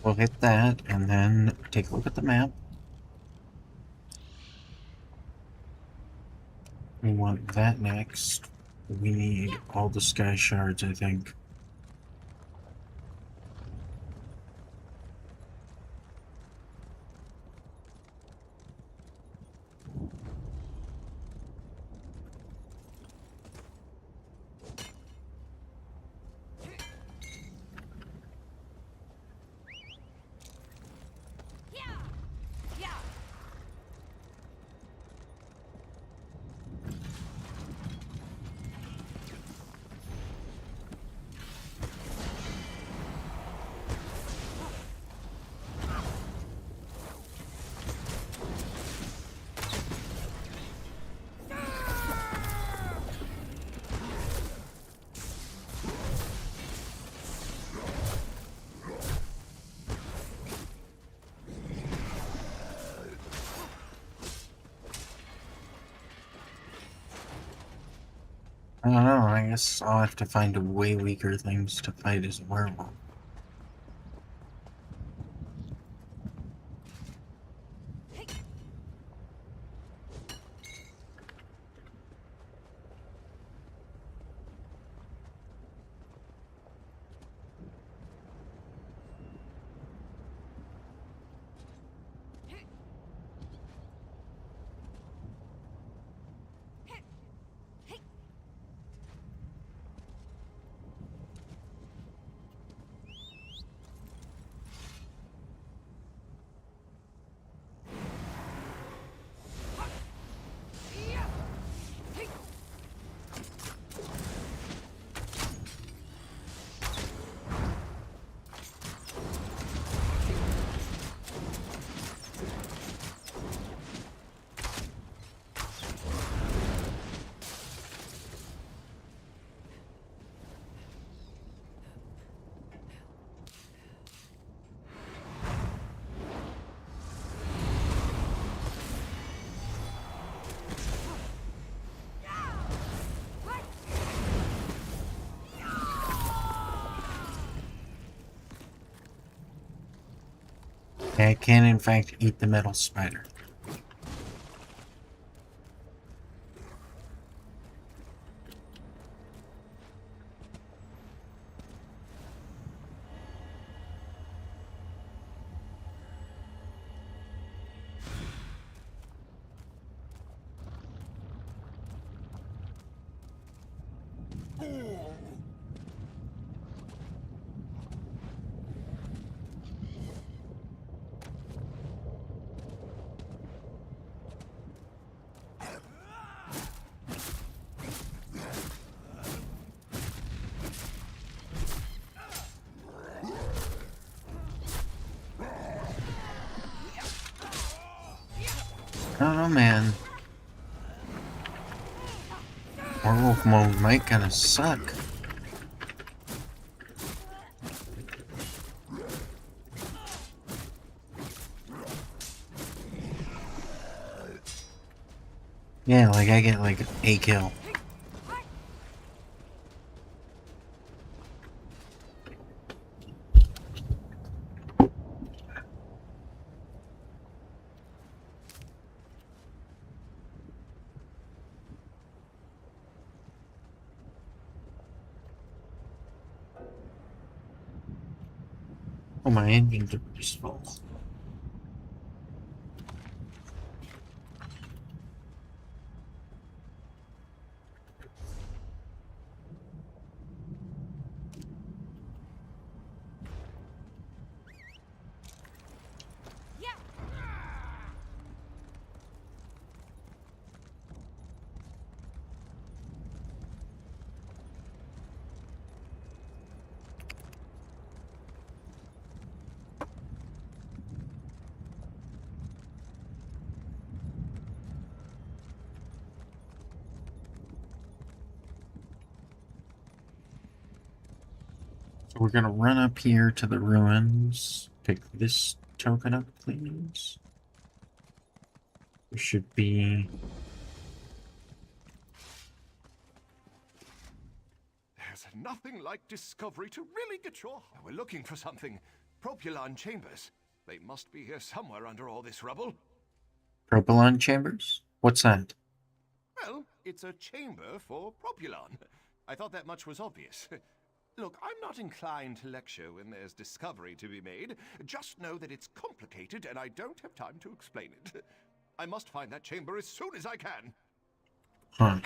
We'll hit that and then take a look at the map. We want that next. We need all the sky shards, I think. I don't know, I guess I'll have to find way weaker things to fight as a werewolf. I can in fact eat the metal spider. don't know, man. Werewolf mode might kind of suck. Yeah, like I get like a kill. Oh, my engine just full. So we're gonna run up here to the ruins. Pick this token up, please. There should be... There's nothing like discovery to really get your... We're looking for something. Propulon chambers. They must be here somewhere under all this rubble. Propulon chambers? What's that? Well, it's a chamber for propulon. I thought that much was obvious. Look, I'm not inclined to lecture when there's discovery to be made. Just know that it's complicated and I don't have time to explain it. I must find that chamber as soon as I can. Huh.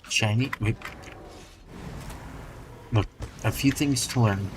Shiny? Wait. Look, a few things to learn.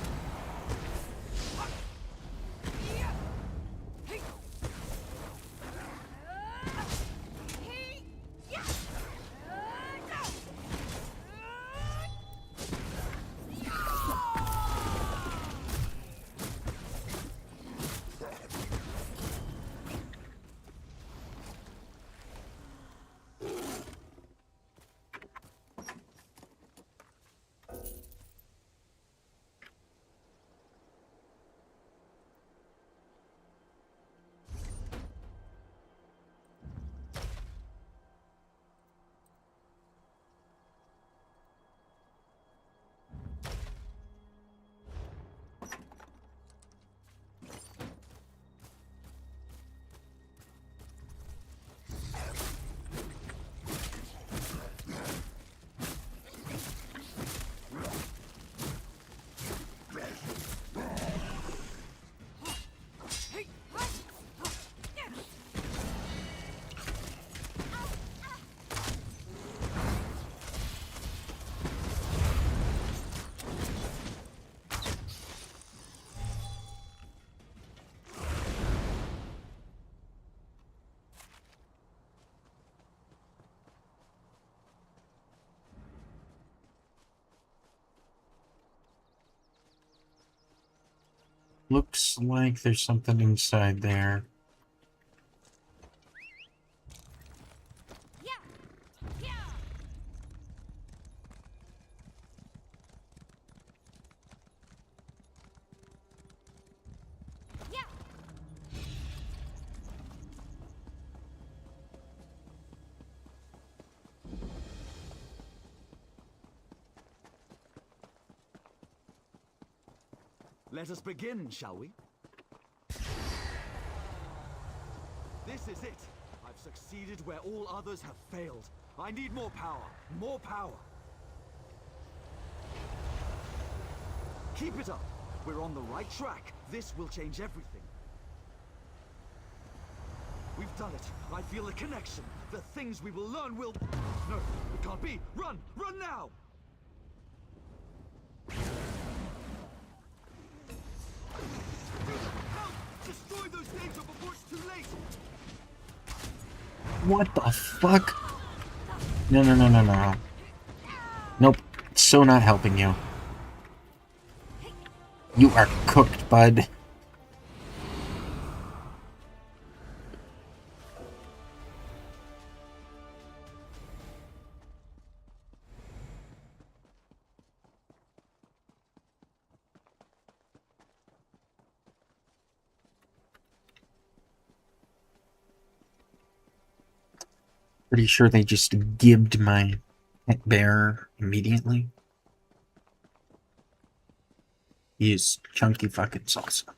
Looks like there's something inside there. Let us begin, shall we? This is it! I've succeeded where all others have failed. I need more power. More power! Keep it up! We're on the right track. This will change everything. We've done it. I feel a connection. The things we will learn will... No, it can't be. Run! Run now! Help! Destroy those data before it's too late! What the fuck? No, no, no, no, no. Nope. So not helping you. You are cooked, bud. Pretty sure they just gibbed my pet bear immediately. He is chunky fucking salsa.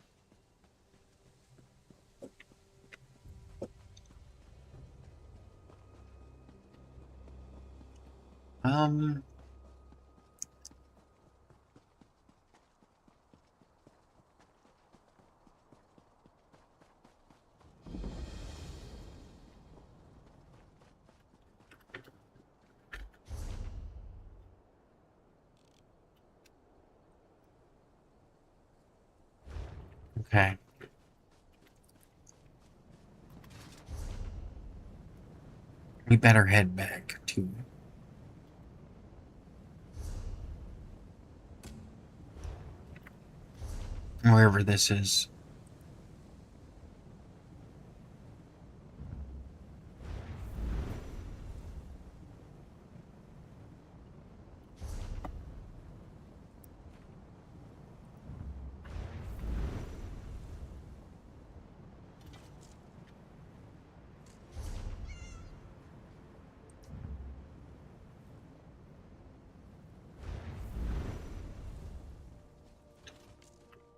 Okay. We better head back to wherever this is.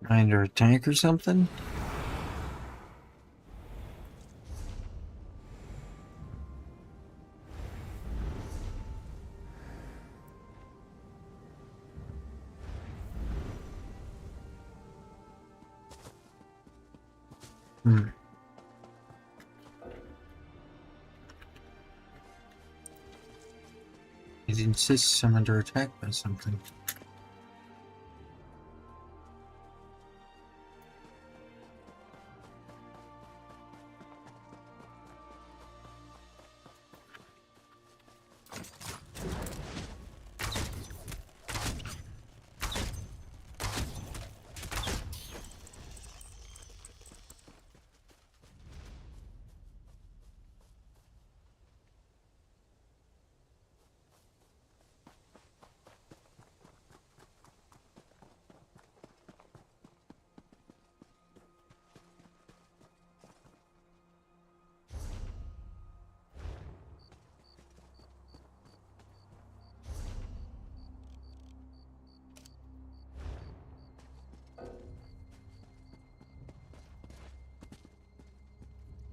Under attack or something? It insists I'm under attack by something.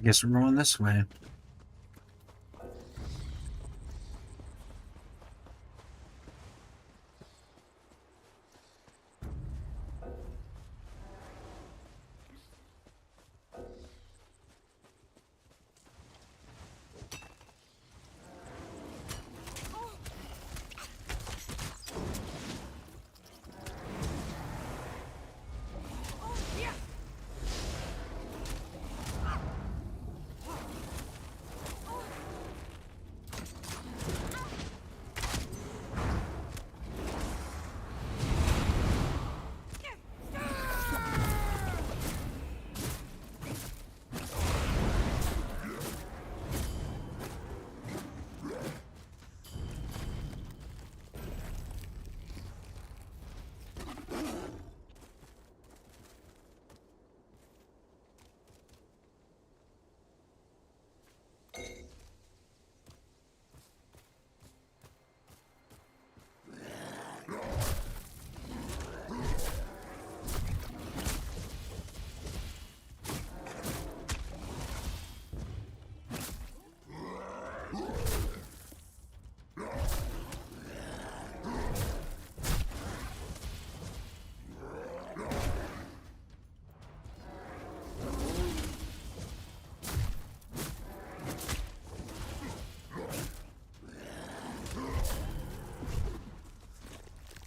Guess we're going this way.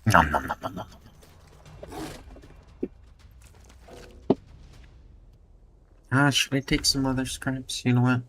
Nom, nom, nom, nom, nom. Should I take some other scraps? You know what?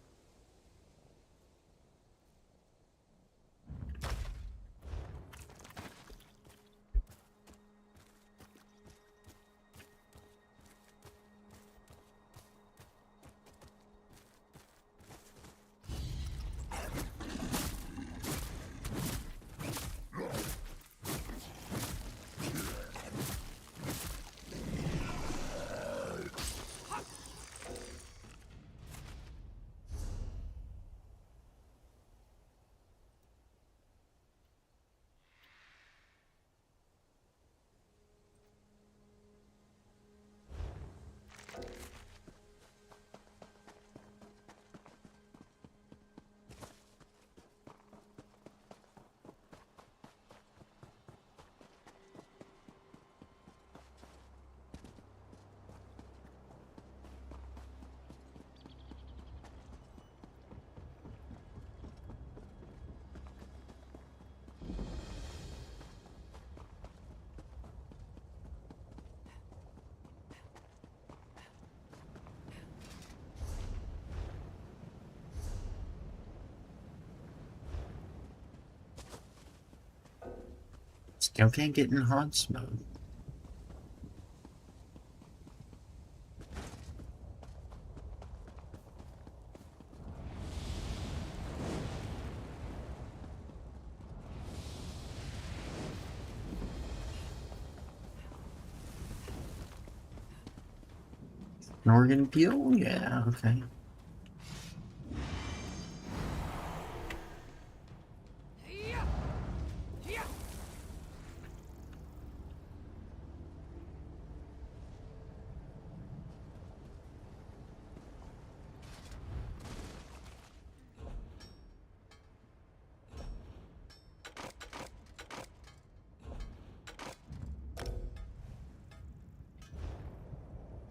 Still can't get in haunts mode. An organ peel? Yeah, okay.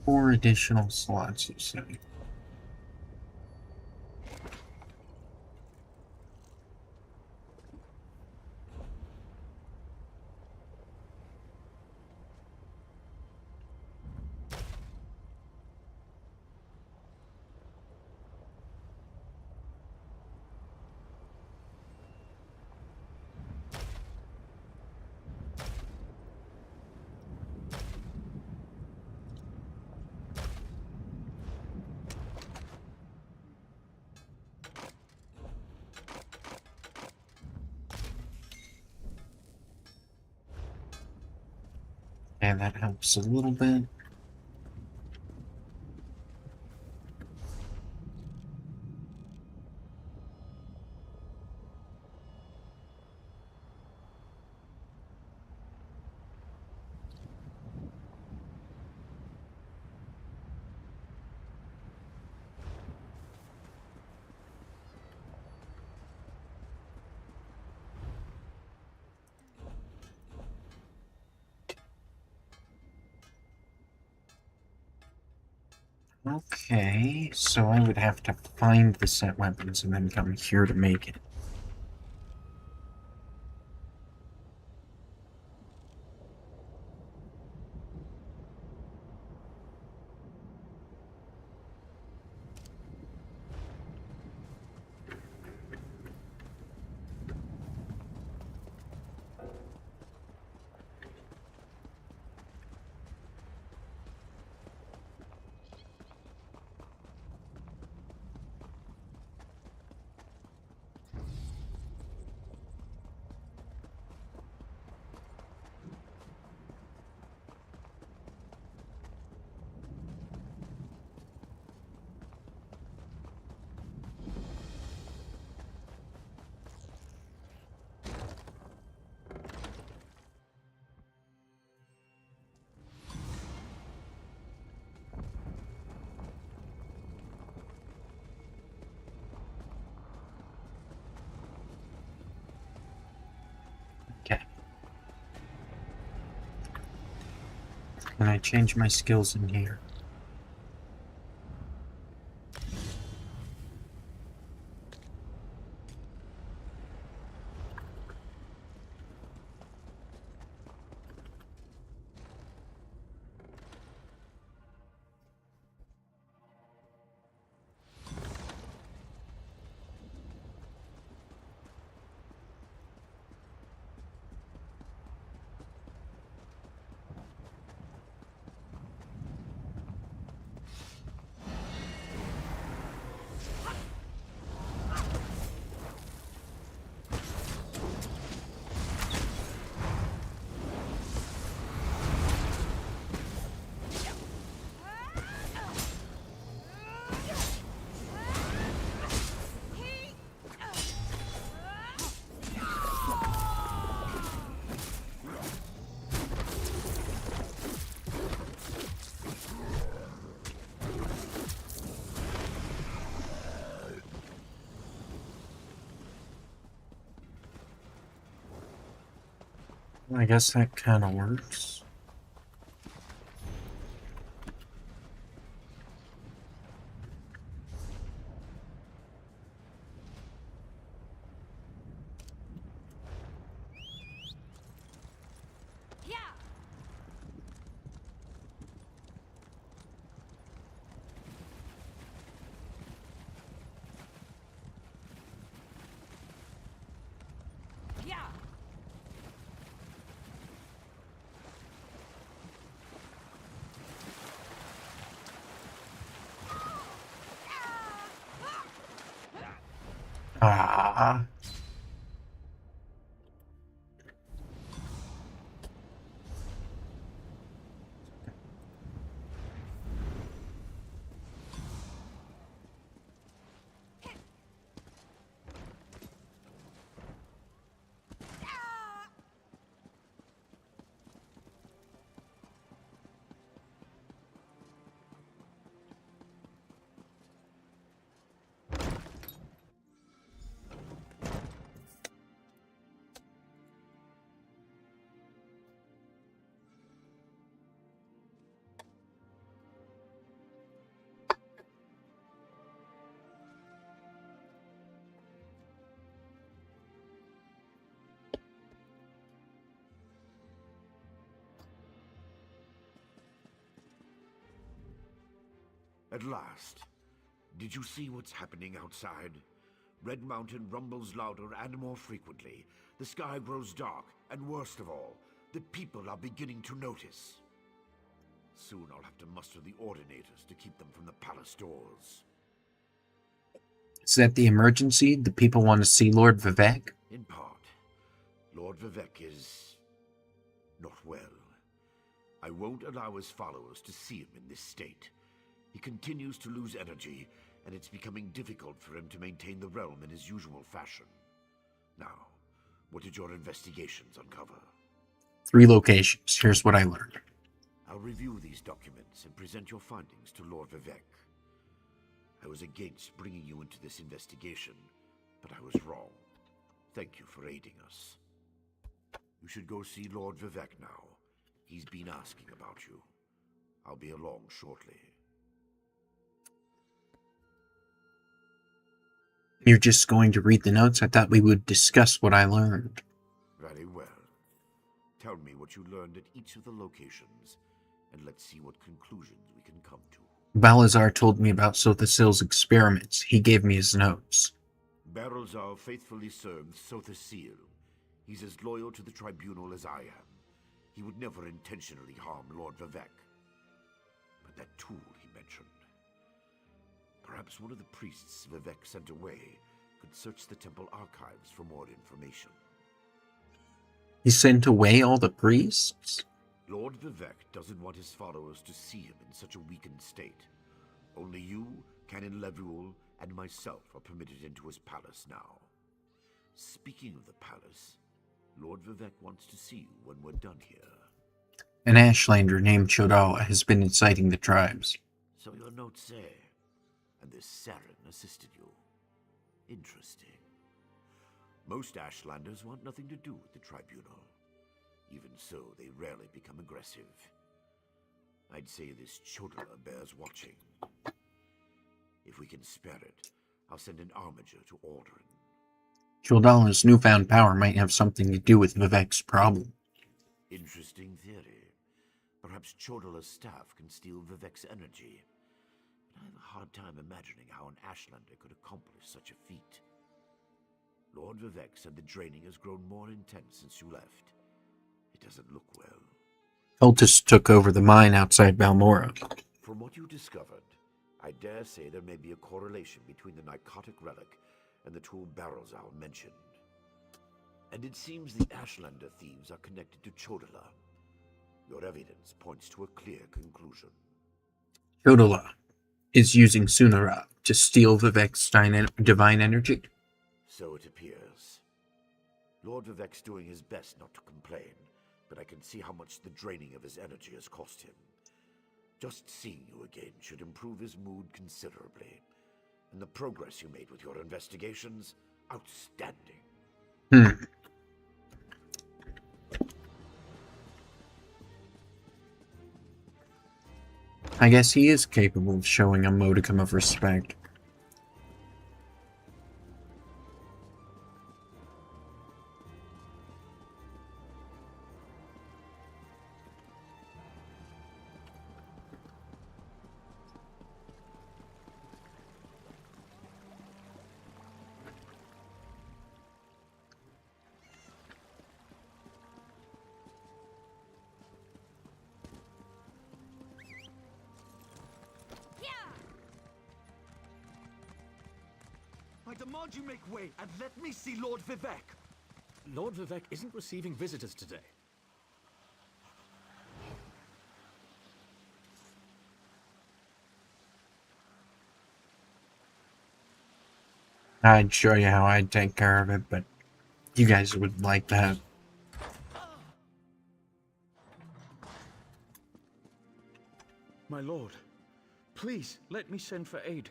Four additional slots, you say? And that helps a little bit. Okay, so I would have to find the set weapons and then come here to make it. Okay. Can I change my skills in here? I guess that kind of works. Ah. At last. Did you see what's happening outside? Red Mountain rumbles louder and more frequently. The sky grows dark, and worst of all, the people are beginning to notice. Soon I'll have to muster the Ordinators to keep them from the palace doors. Is that the emergency? The people want to see Lord Vivec? In part. Lord Vivec is not well. I won't allow his followers to see him in this state. He continues to lose energy, and it's becoming difficult for him to maintain the realm in his usual fashion. Now, what did your investigations uncover? 3 locations. Here's what I learned. I'll review these documents and present your findings to Lord Vivec. I was against bringing you into this investigation, but I was wrong. Thank you for aiding us. You should go see Lord Vivec now. He's been asking about you. I'll be along shortly. You're just going to read the notes? I thought we would discuss what I learned. Very well. Tell me what you learned at each of the locations, and let's see what conclusions we can come to. Balazar told me about Sothasil's experiments. He gave me his notes. Balazar faithfully served Sothasil. He's as loyal to the tribunal as I am. He would never intentionally harm Lord Vivec. But that tool he mentioned. Perhaps one of the priests Vivec sent away could search the temple archives for more information. He sent away all the priests? Lord Vivec doesn't want his followers to see him in such a weakened state. Only you, Canon Levuel, and myself are permitted into his palace now. Speaking of the palace, Lord Vivec wants to see you when we're done here. An Ashlander named Chodala has been inciting the tribes. So your notes say, and this Saren assisted you. Interesting. Most Ashlanders want nothing to do with the tribunal. Even so, they rarely become aggressive. I'd say this Chodala bears watching. If we can spare it, I'll send an armiger to Aldrin. Chodala's newfound power might have something to do with Vivec's problem. Interesting theory. Perhaps Chodala's staff can steal Vivec's energy. But I have a hard time imagining how an Ashlander could accomplish such a feat. Lord Vivec said the draining has grown more intense since you left. It doesn't look well. Cultists took over the mine outside Balmora. From what you discovered, I dare say there may be a correlation between the narcotic relic and the tool Balazar mentioned. And it seems the Ashlander thieves are connected to Chodala. Your evidence points to a clear conclusion. Chodala is using Sunara to steal Vivec's divine energy. So it appears. Lord Vivec's doing his best not to complain, but I can see how much the draining of his energy has cost him. Just seeing you again should improve his mood considerably. And the progress you made with your investigations, outstanding. I guess he is capable of showing a modicum of respect. I demand you make way and let me see Lord Vivec. Lord Vivec isn't receiving visitors today. I'd show you how I'd take care of it, but you guys would like that. My lord, please let me send for aid.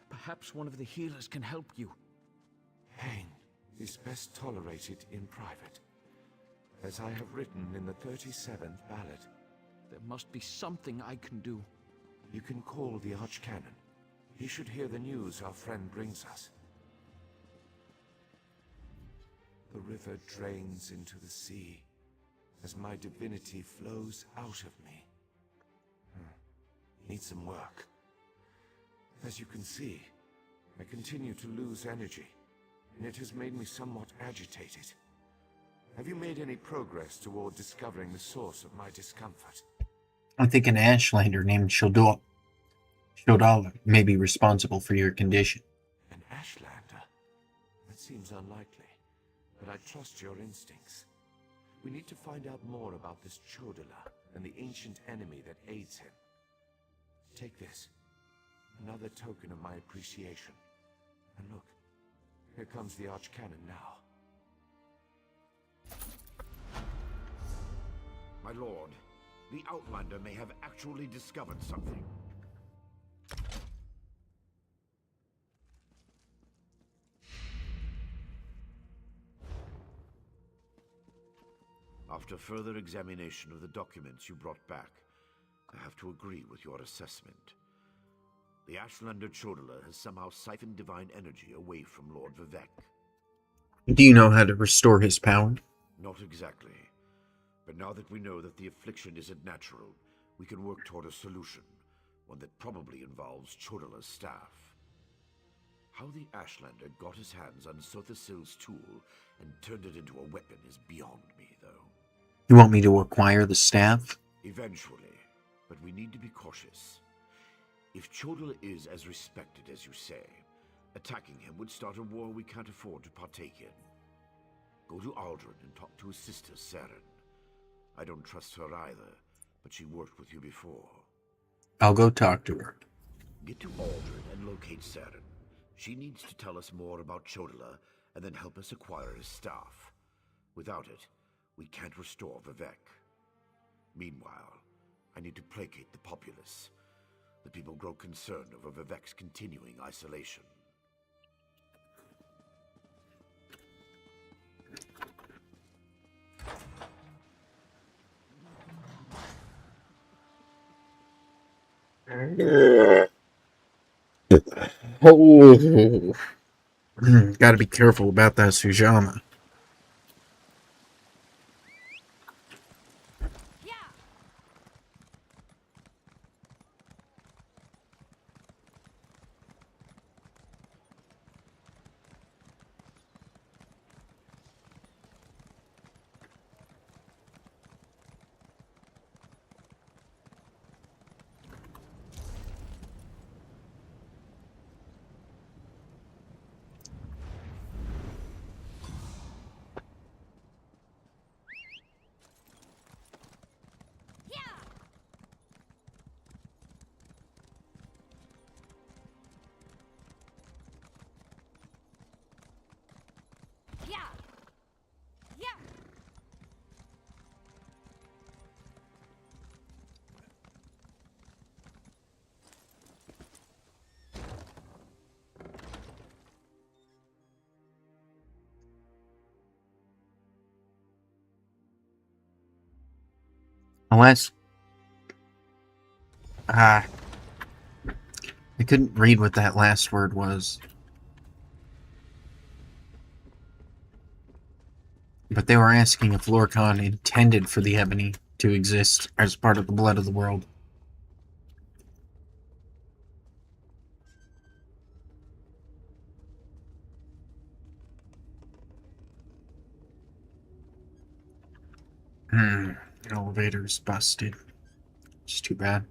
Perhaps one of the healers can help you. Pain is best tolerated in private, as I have written in the 37th ballad. There must be something I can do. You can call the Archcanon. He should hear the news our friend brings us. The river drains into the sea, as my divinity flows out of me. Needs some work. As you can see, I continue to lose energy, and it has made me somewhat agitated. Have you made any progress toward discovering the source of my discomfort? I think an Ashlander named Shodala may be responsible for your condition. An Ashlander? That seems unlikely, but I trust your instincts. We need to find out more about this Chodala and the ancient enemy that aids him. Take this. Another token of my appreciation. And look, here comes the Archcanon now. My lord, the Outlander may have actually discovered something. After further examination of the documents you brought back, I have to agree with your assessment. The Ashlander Chodala has somehow siphoned divine energy away from Lord Vivec. Do you know how to restore his power? Not exactly. But now that we know that the affliction isn't natural, we can work toward a solution, one that probably involves Chodala's staff. How the Ashlander got his hands on Sothasil's tool and turned it into a weapon is beyond me, though. You want me to acquire the staff? Eventually, but we need to be cautious. If Chodala is as respected as you say, attacking him would start a war we can't afford to partake in. Go to Aldrin and talk to his sister, Saren. I don't trust her either, but she worked with you before. I'll go talk to her. Get to Aldrin and locate Saren. She needs to tell us more about Chodala and then help us acquire his staff. Without it, we can't restore Vivec. Meanwhile, I need to placate the populace. The people grow concerned over Vivec's continuing isolation. Oh. Gotta be careful about that Sujama. Unless I couldn't read what that last word was. But they were asking if Lorcan intended for the ebony to exist as part of the blood of the world. Elevator's busted. It's too bad.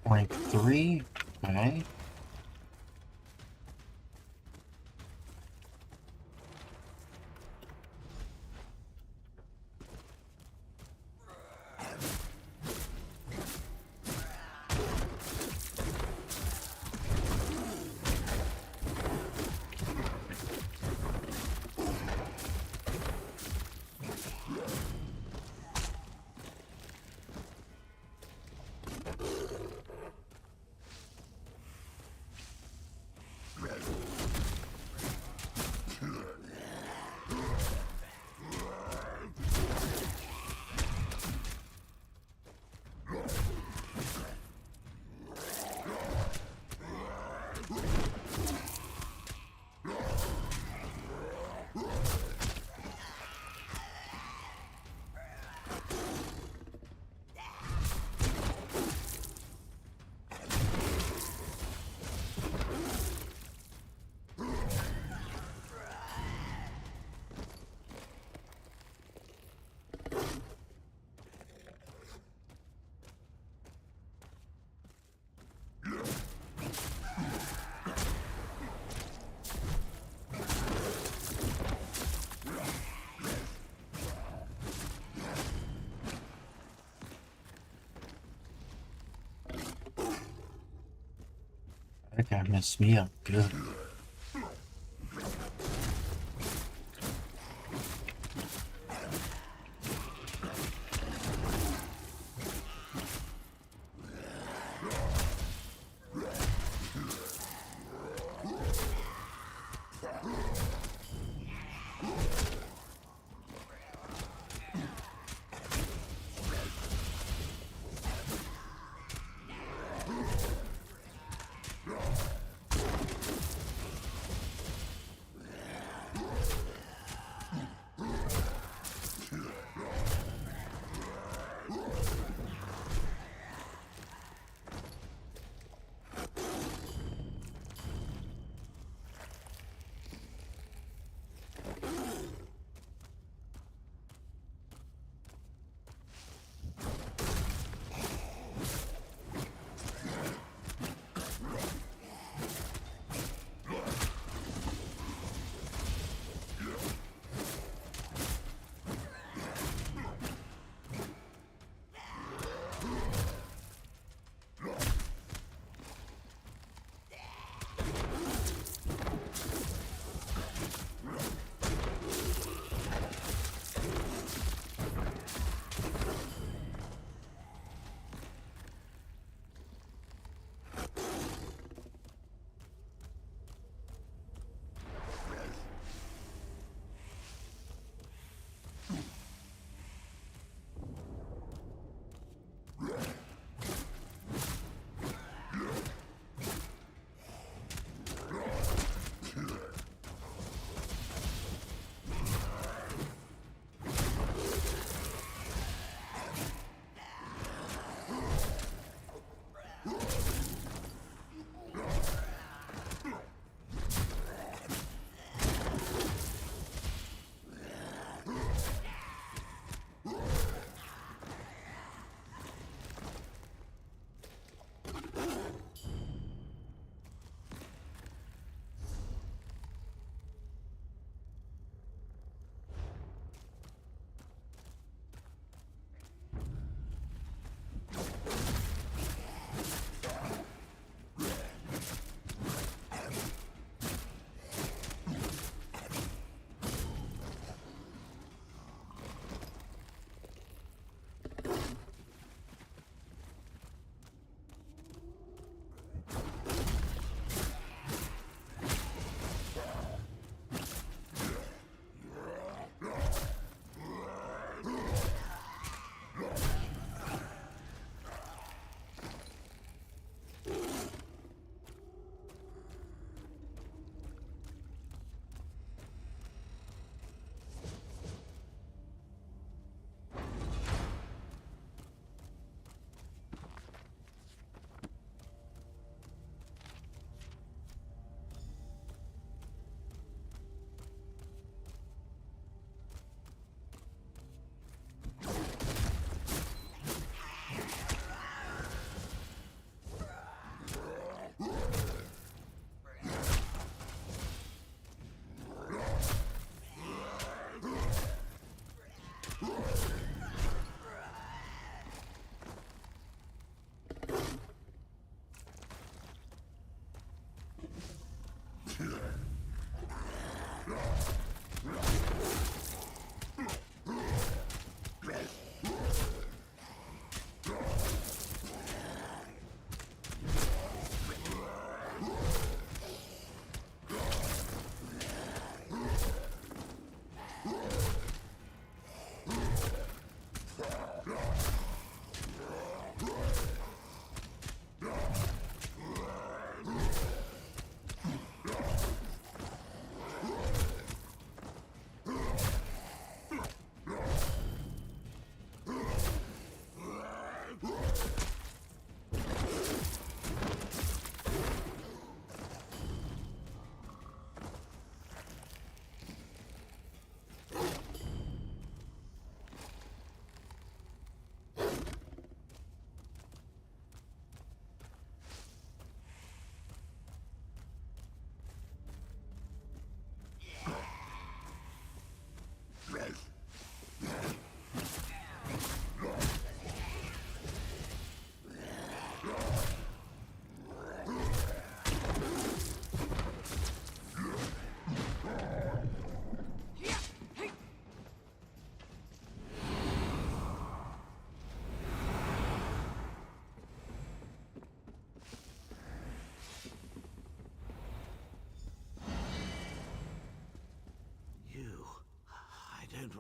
Like 3? Okay. That guy messed me up good.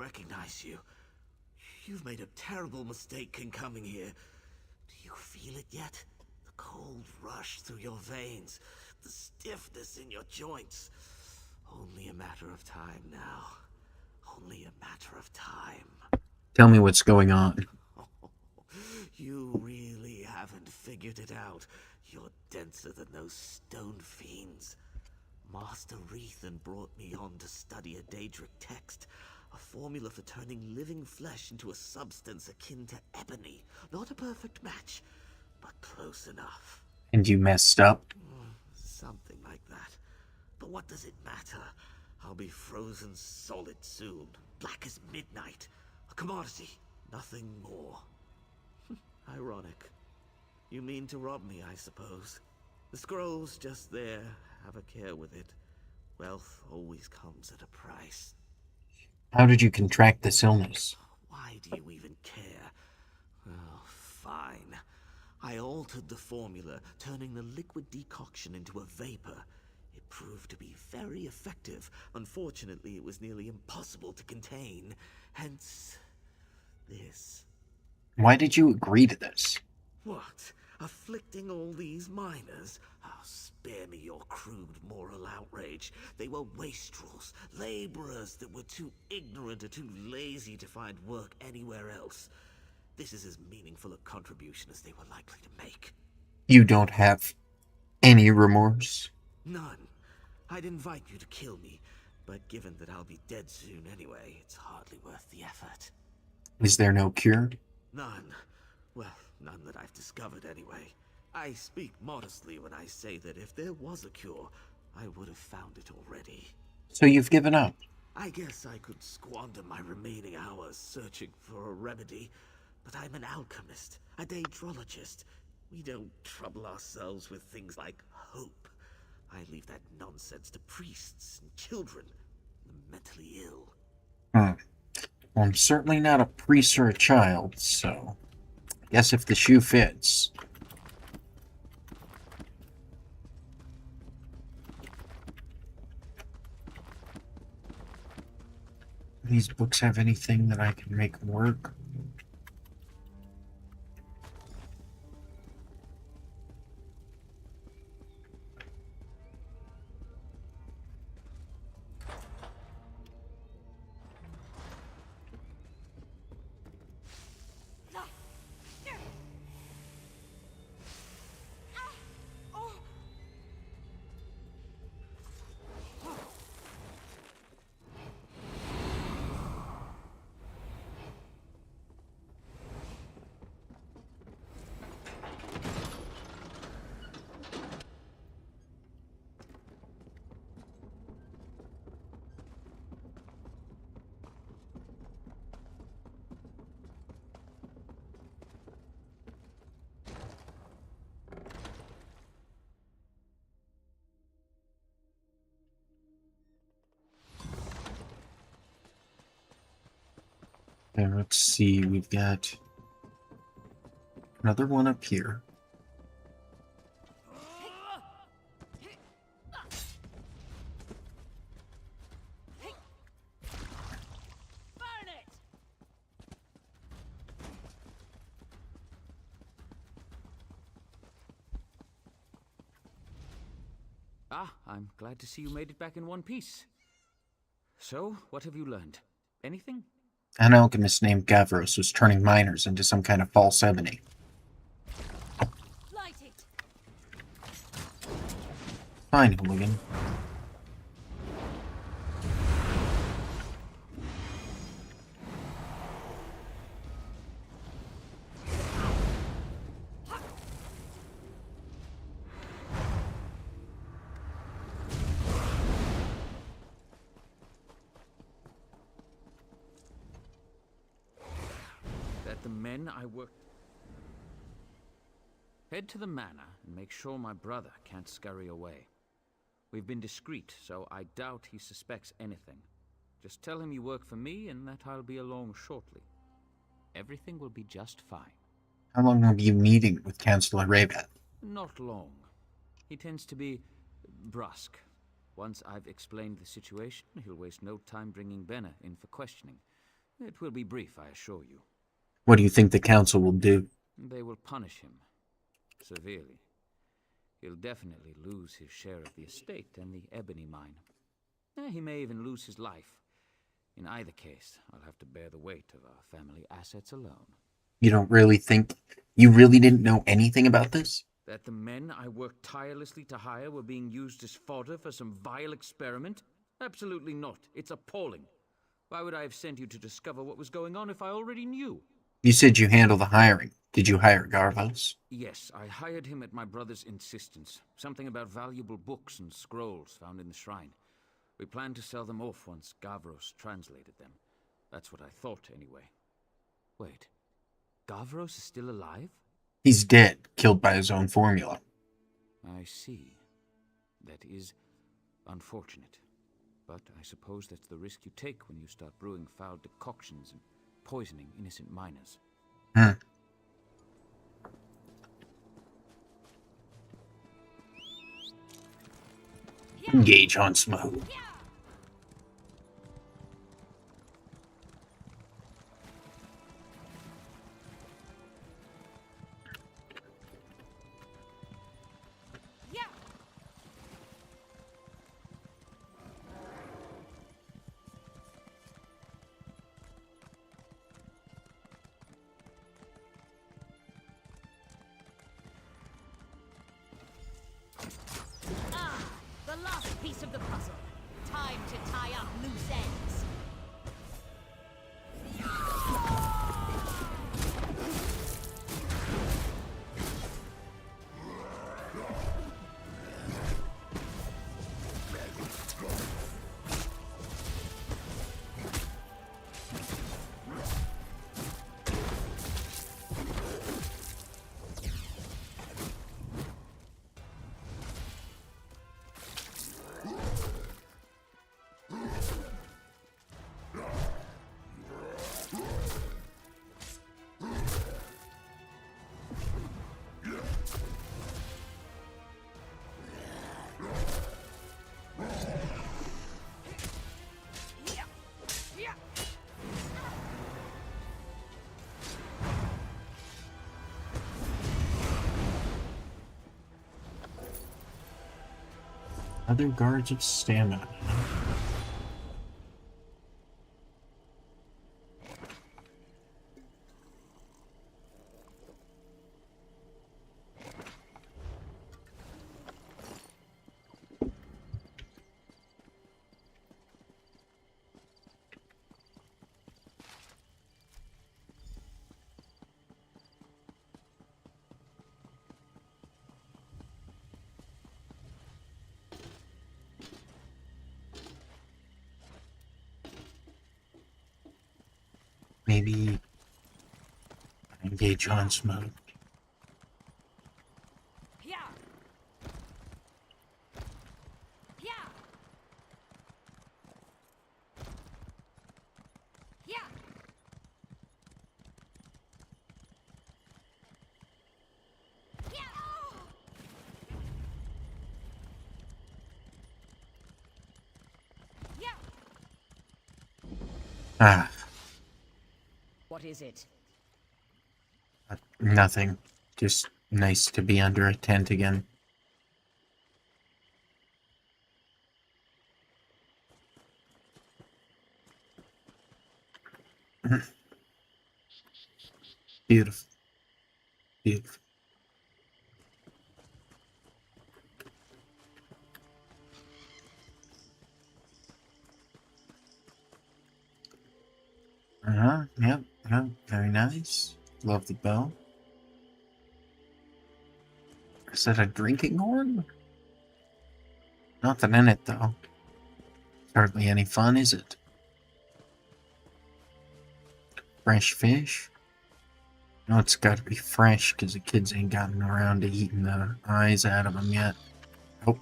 recognize you. You've made a terrible mistake in coming here. Do you feel it yet? The cold rush through your veins, the stiffness in your joints. Only a matter of time now. Only a matter of time. Tell me what's going on. You really haven't figured it out. You're denser than those stone fiends. Master Rethan brought me on to study a Daedric text, a formula for turning living flesh into a substance akin to ebony. Not a perfect match, but close enough. And you messed up? Something like that. But what does it matter? I'll be frozen solid soon, black as midnight. A commodity, nothing more. Ironic. You mean to rob me, I suppose. The scroll's just there. Have a care with it. Wealth always comes at a price. How did you contract this illness? Why do you even care? Oh, fine. I altered the formula, turning the liquid decoction into a vapor. It proved to be very effective. Unfortunately, it was nearly impossible to contain. Hence, this. Why did you agree to this? What? Afflicting all these miners? Oh, spare me your crude moral outrage. They were wastrels, laborers that were too ignorant or too lazy to find work anywhere else. This is as meaningful a contribution as they were likely to make. You don't have any remorse? None. I'd invite you to kill me, but given that I'll be dead soon anyway, it's hardly worth the effort. Is there no cure? None. Well, none that I've discovered anyway. I speak modestly when I say that if there was a cure, I would have found it already. So you've given up? I guess I could squander my remaining hours searching for a remedy, but I'm an alchemist, a daedrologist. We don't trouble ourselves with things like hope. I leave that nonsense to priests and children, the mentally ill. Well, I'm certainly not a priest or a child, so I guess if the shoe fits. Do these books have anything that I can make work? And let's see, we've got another one up here. Ah, I'm glad to see you made it back in one piece. So, what have you learned? Anything? An alchemist named Gavros was turning miners into some kind of false ebony. Light it. Fine, hooligan. The men I work... Head to the manor and make sure my brother can't scurry away. We've been discreet, so I doubt he suspects anything. Just tell him you work for me and that I'll be along shortly. Everything will be just fine. How long will you be meeting with Councillor Raybath? Not long. He tends to be brusque. Once I've explained the situation, he'll waste no time bringing Benna in for questioning. It will be brief, I assure you. What do you think the council will do? They will punish him severely. He'll definitely lose his share of the estate and the ebony mine. He may even lose his life. In either case, I'll have to bear the weight of our family assets alone. You don't really think... You really didn't know anything about this? That the men I worked tirelessly to hire were being used as fodder for some vile experiment? Absolutely not. It's appalling. Why would I have sent you to discover what was going on if I already knew? You said you handle the hiring. Did you hire Garvos? Yes, I hired him at my brother's insistence. Something about valuable books and scrolls found in the shrine. We planned to sell them off once Gavros translated them. That's what I thought, anyway. Wait. Gavros is still alive? He's dead, killed by his own formula. I see. That is unfortunate. But I suppose that's the risk you take when you start brewing foul decoctions and poisoning innocent miners. Engage on smoke. The last piece of the puzzle. Time to tie up loose ends. Other guards of stamina. Maybe engage on smoke. Ah. What is it? Nothing. Just nice to be under a tent again. Beautiful. Beautiful. Yep, very nice. Love the bell. Is that a drinking horn? Nothing in it, though. Hardly any fun, is it? Fresh fish? No, it's got to be fresh, because the kids ain't gotten around to eating the eyes out of them yet. Oh.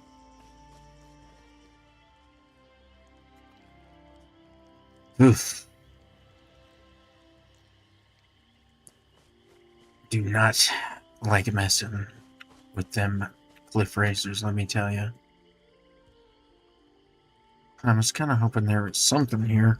Oof. Do not like messing with them cliff racers, let me tell you. I was kind of hoping there was something here.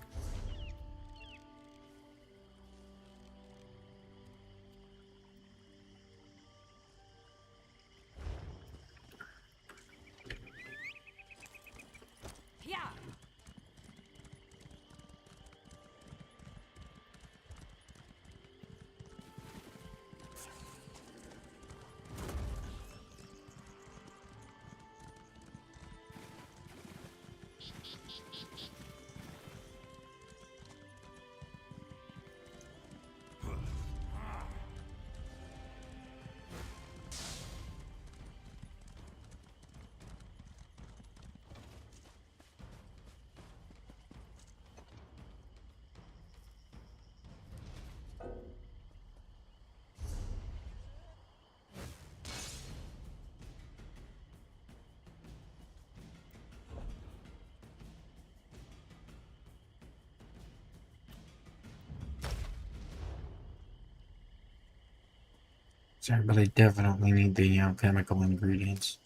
So, but I definitely need the chemical ingredients.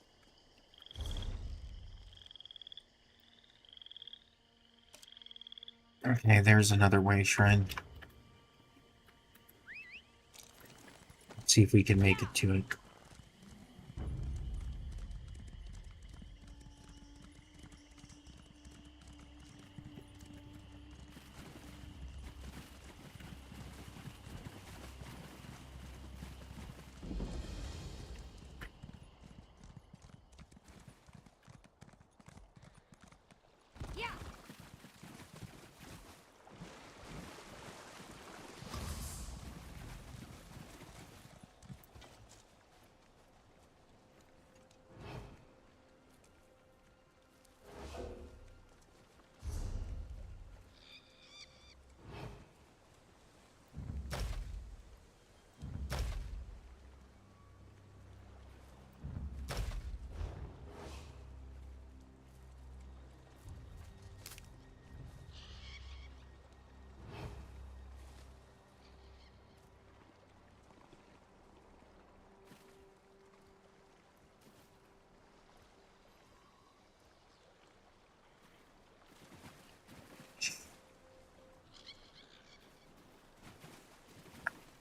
Okay, there's another way shrine. Let's see if we can make it to it.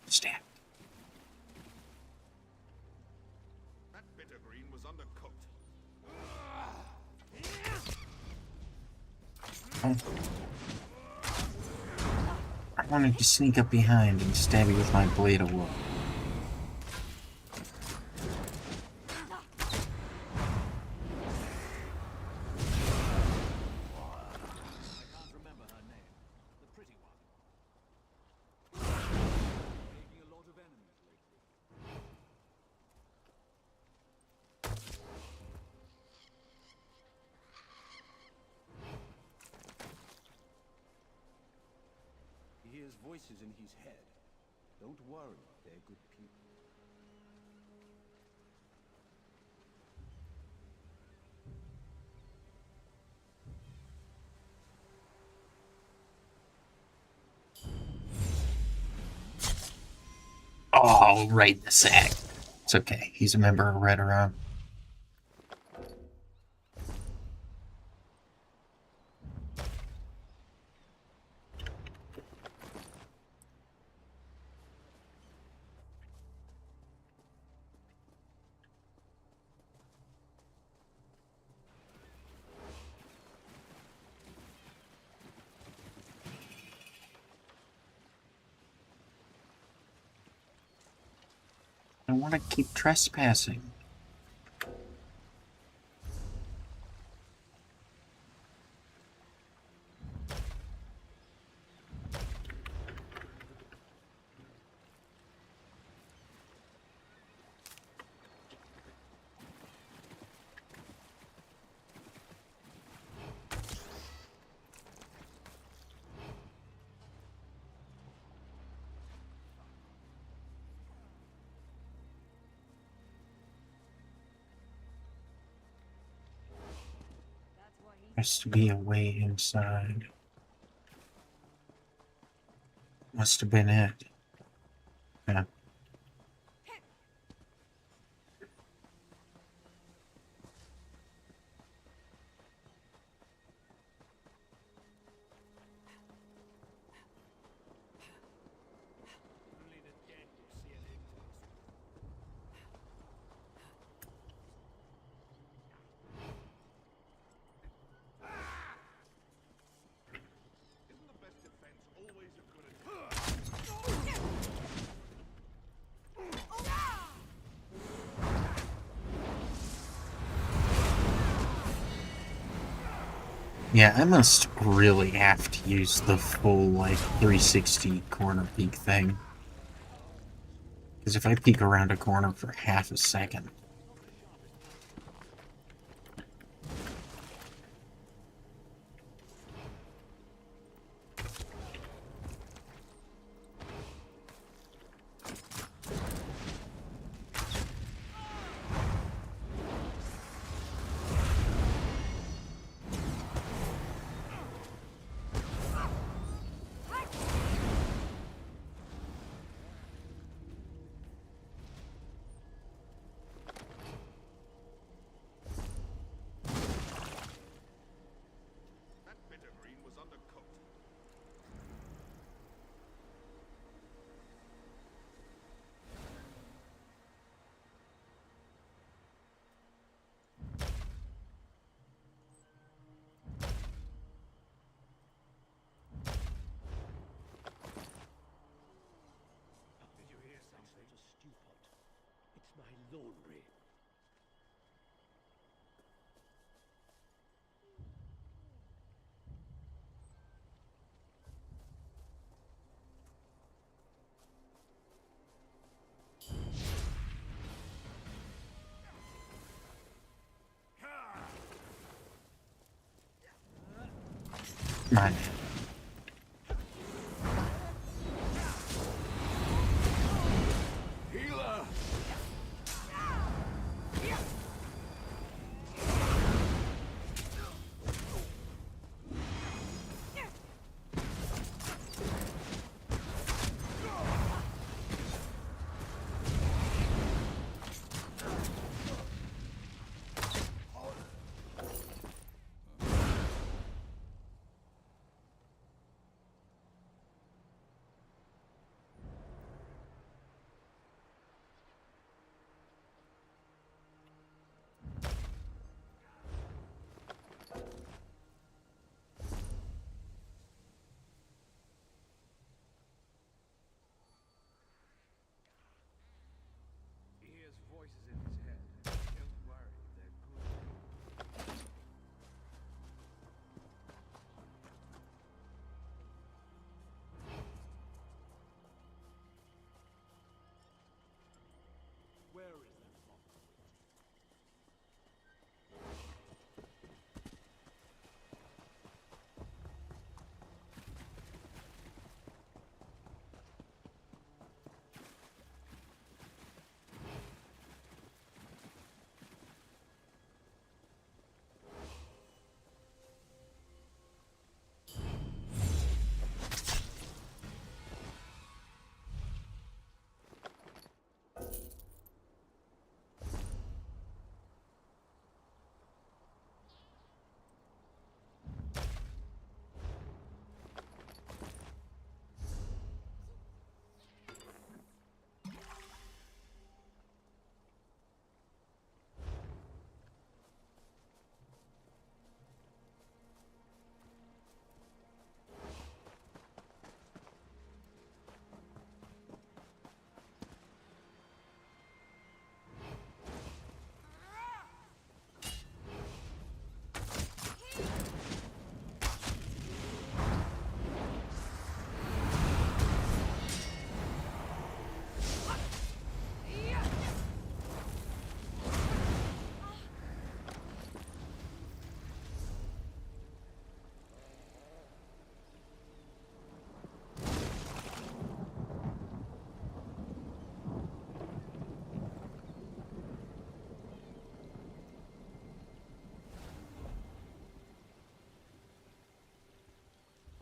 Stand. That bitter green was undercooked. I wanted to sneak up behind and stab you with my blade of wood. He hears voices in his head. Don't worry, they're good people. Oh, right in the sack. It's okay. He's a member of Red Around. I want to keep trespassing. Has to be a way inside. Must have been it. Yeah. Yeah, I must really have to use the full, like, 360 corner peek thing. Because if I peek around a corner for half a second... Mine.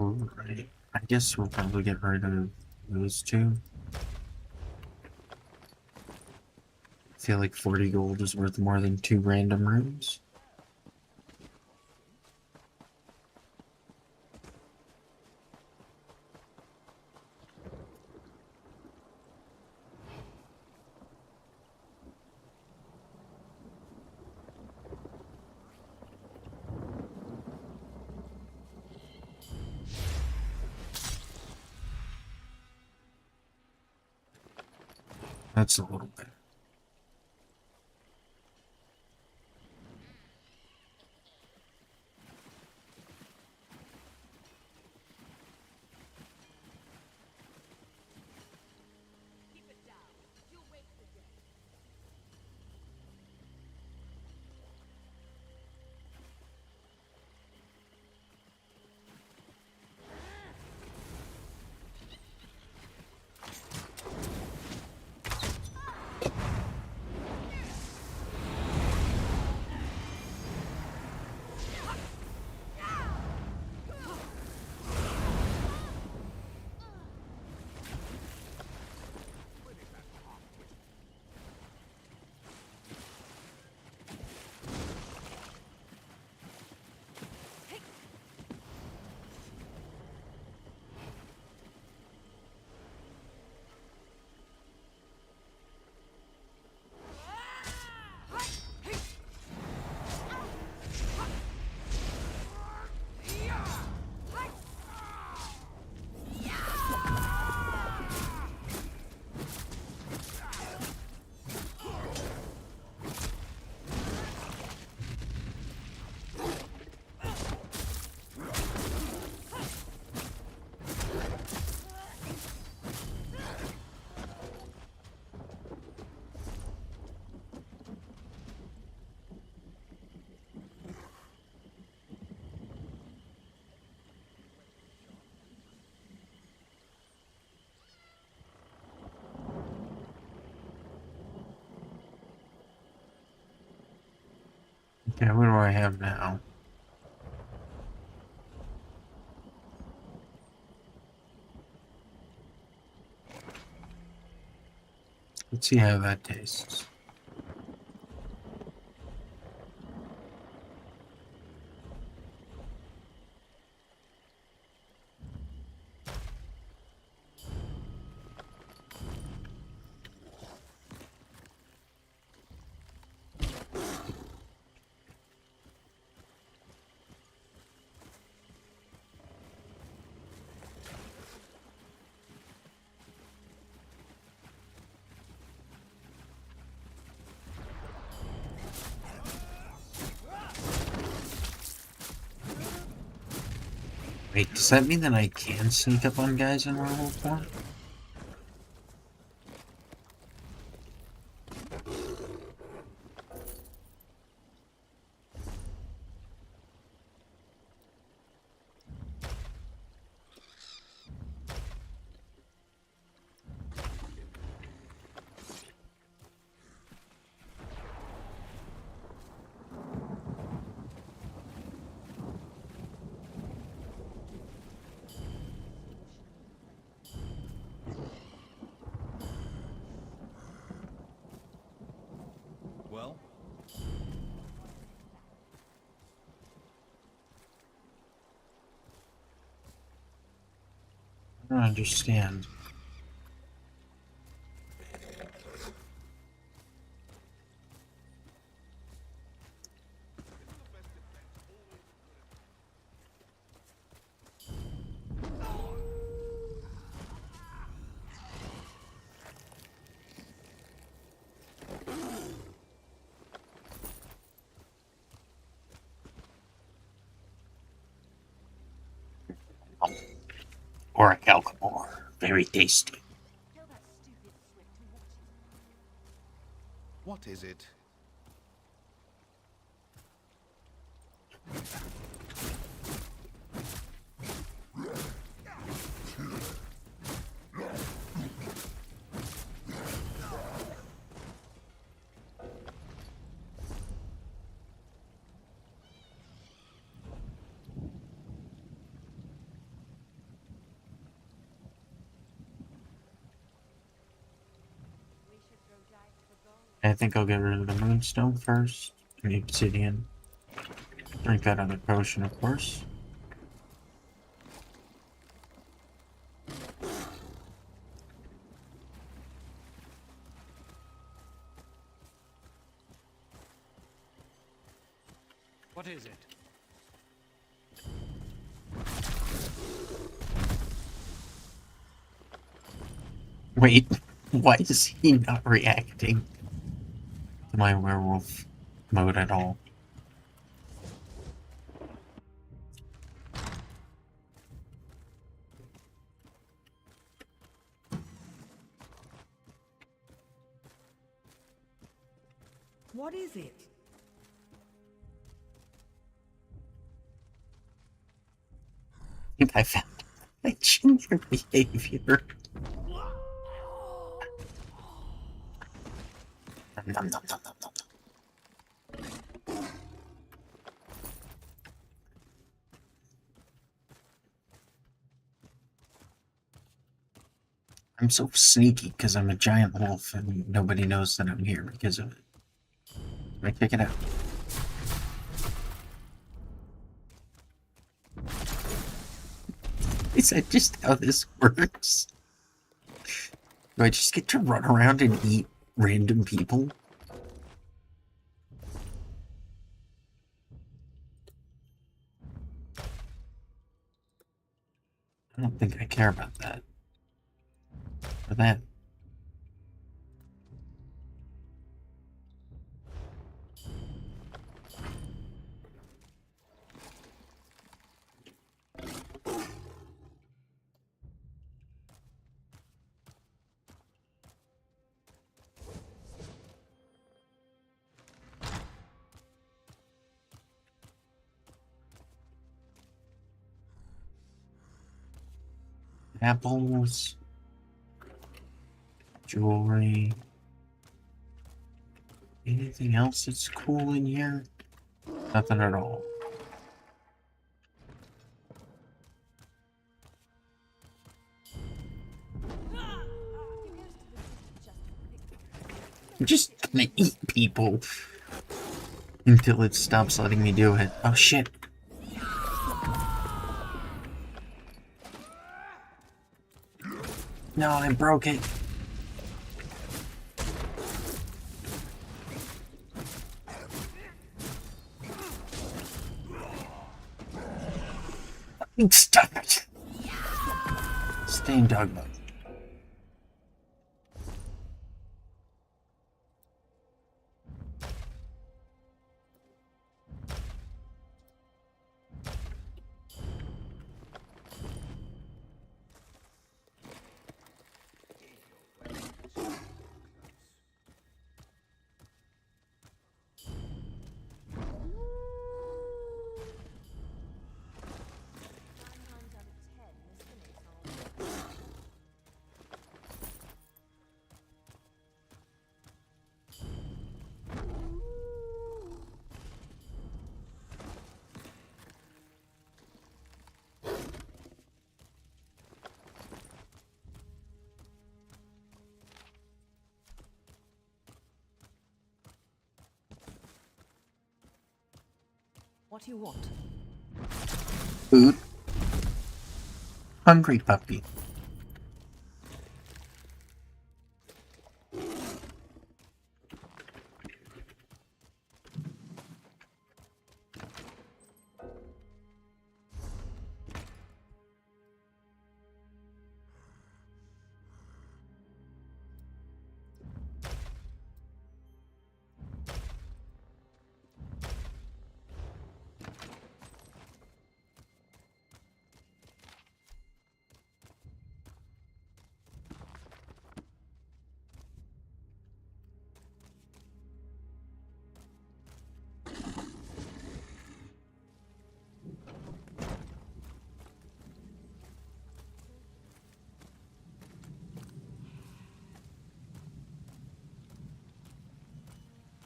Alright. I guess we'll probably get rid of those two. I feel like 40 gold is worth more than 2 random rooms. That's a little bit. Yeah, what do I have now? Let's see how that tastes. Wait, does that mean that I can sneak up on guys in Werewolf 4? Well? I don't understand. Or a Calcamore. Very tasty. What is it? I think I'll get rid of the Moonstone first. And the Obsidian. Drink that other potion, of course. What is it? Wait, why is he not reacting to my werewolf mode at all? What is it? I think I found my ginger behavior. Nom, nom, nom, nom, nom. I'm so sneaky because I'm a giant wolf and nobody knows that I'm here because of it. Let me check it out. Is that just how this works? Do I just get to run around and eat random people? I don't think I care about that. Or that. Apples. Jewelry. Anything else that's cool in here? Nothing at all. I'm just gonna eat people until it stops letting me do it. Oh shit. No, I broke it. Stop it. Stay in dog mode. What do you want? Food. Hungry puppy.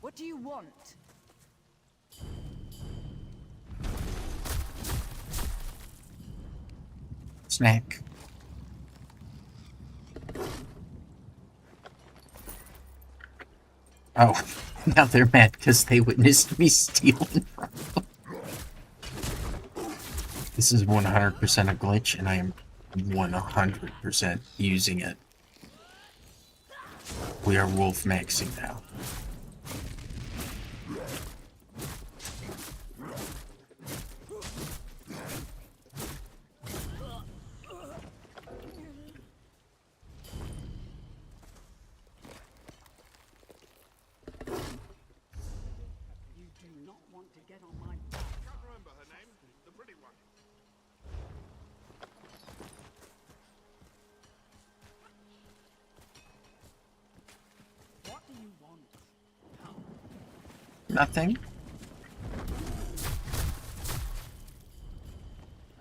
What do you want? Snack. Oh, now they're mad because they witnessed me stealing from them. This is 100% a glitch, and I am 100% using it. We are wolf maxing now. Nothing.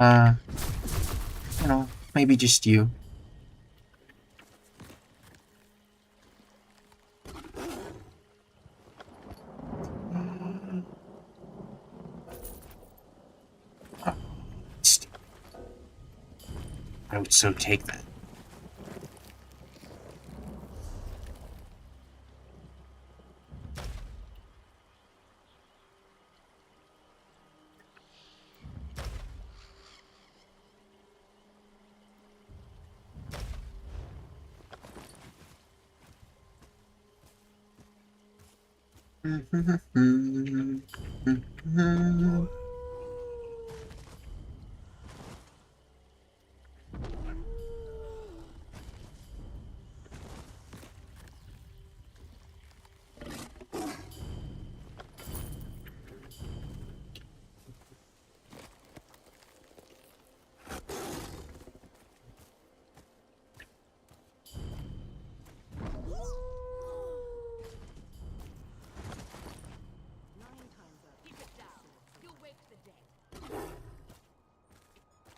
You know, maybe just you. I would so take that.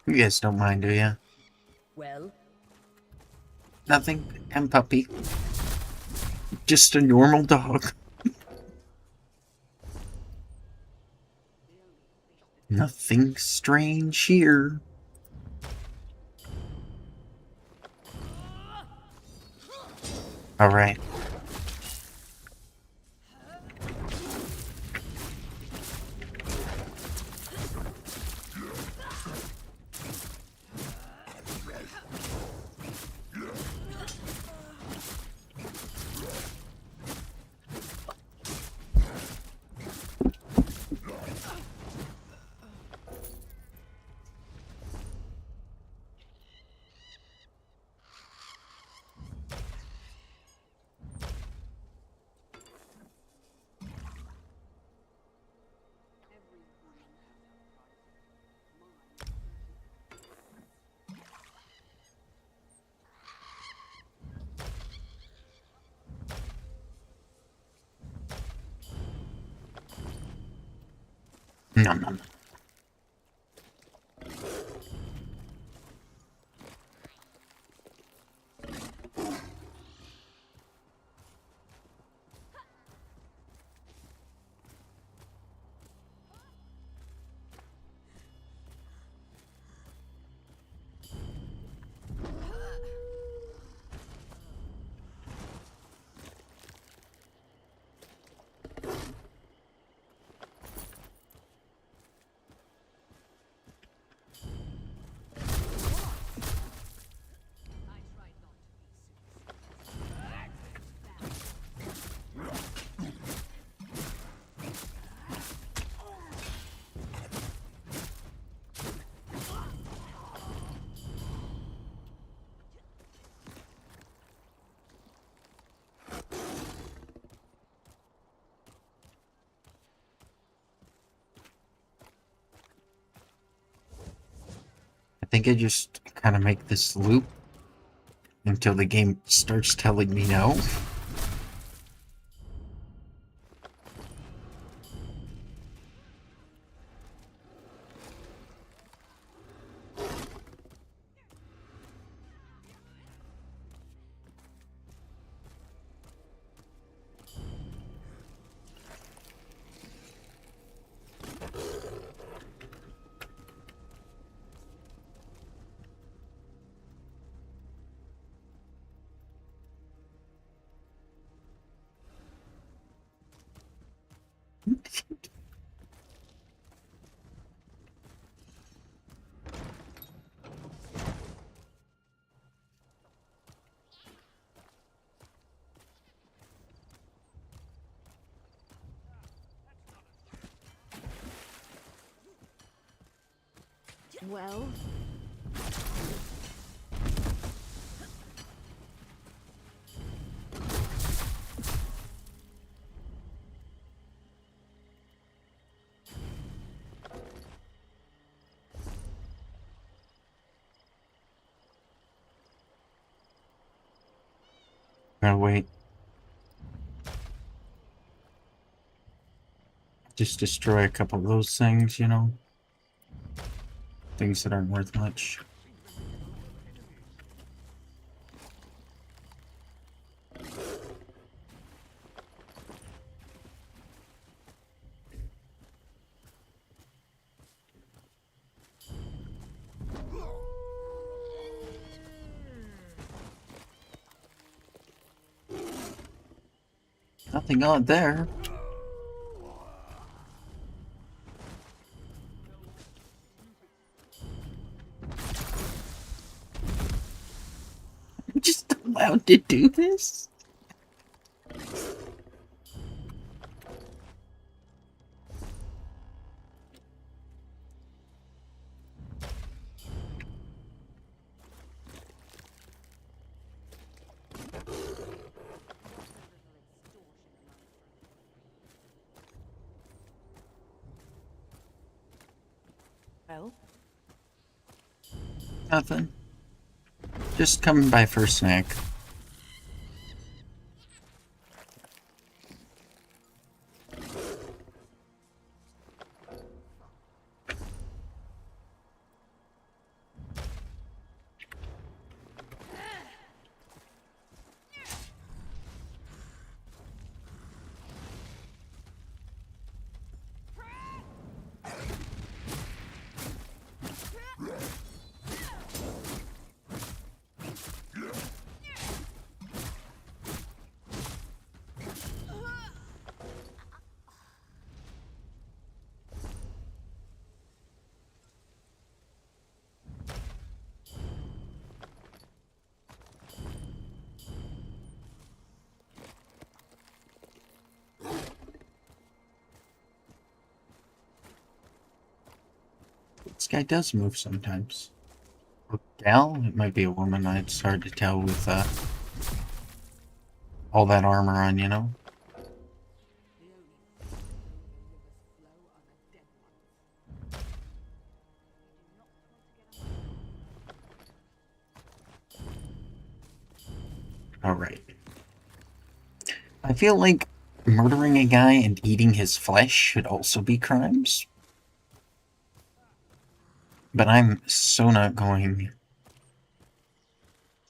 You guys don't mind, do ya? Well? Nothing. I'm puppy. Just a normal dog. Nothing strange here. All right. No. I think I just kind of make this loop until the game starts telling me no. Well, Oh, wait. Just destroy a couple of those things, you know? Things that aren't worth much. Nothing odd there. I'm just allowed to do this? Well? Nothing. Just coming by for a snack. This guy does move sometimes. Or gal? It might be a woman. It's hard to tell with all that armor on, you know? Alright. I feel like murdering a guy and eating his flesh should also be crimes. But I'm so not going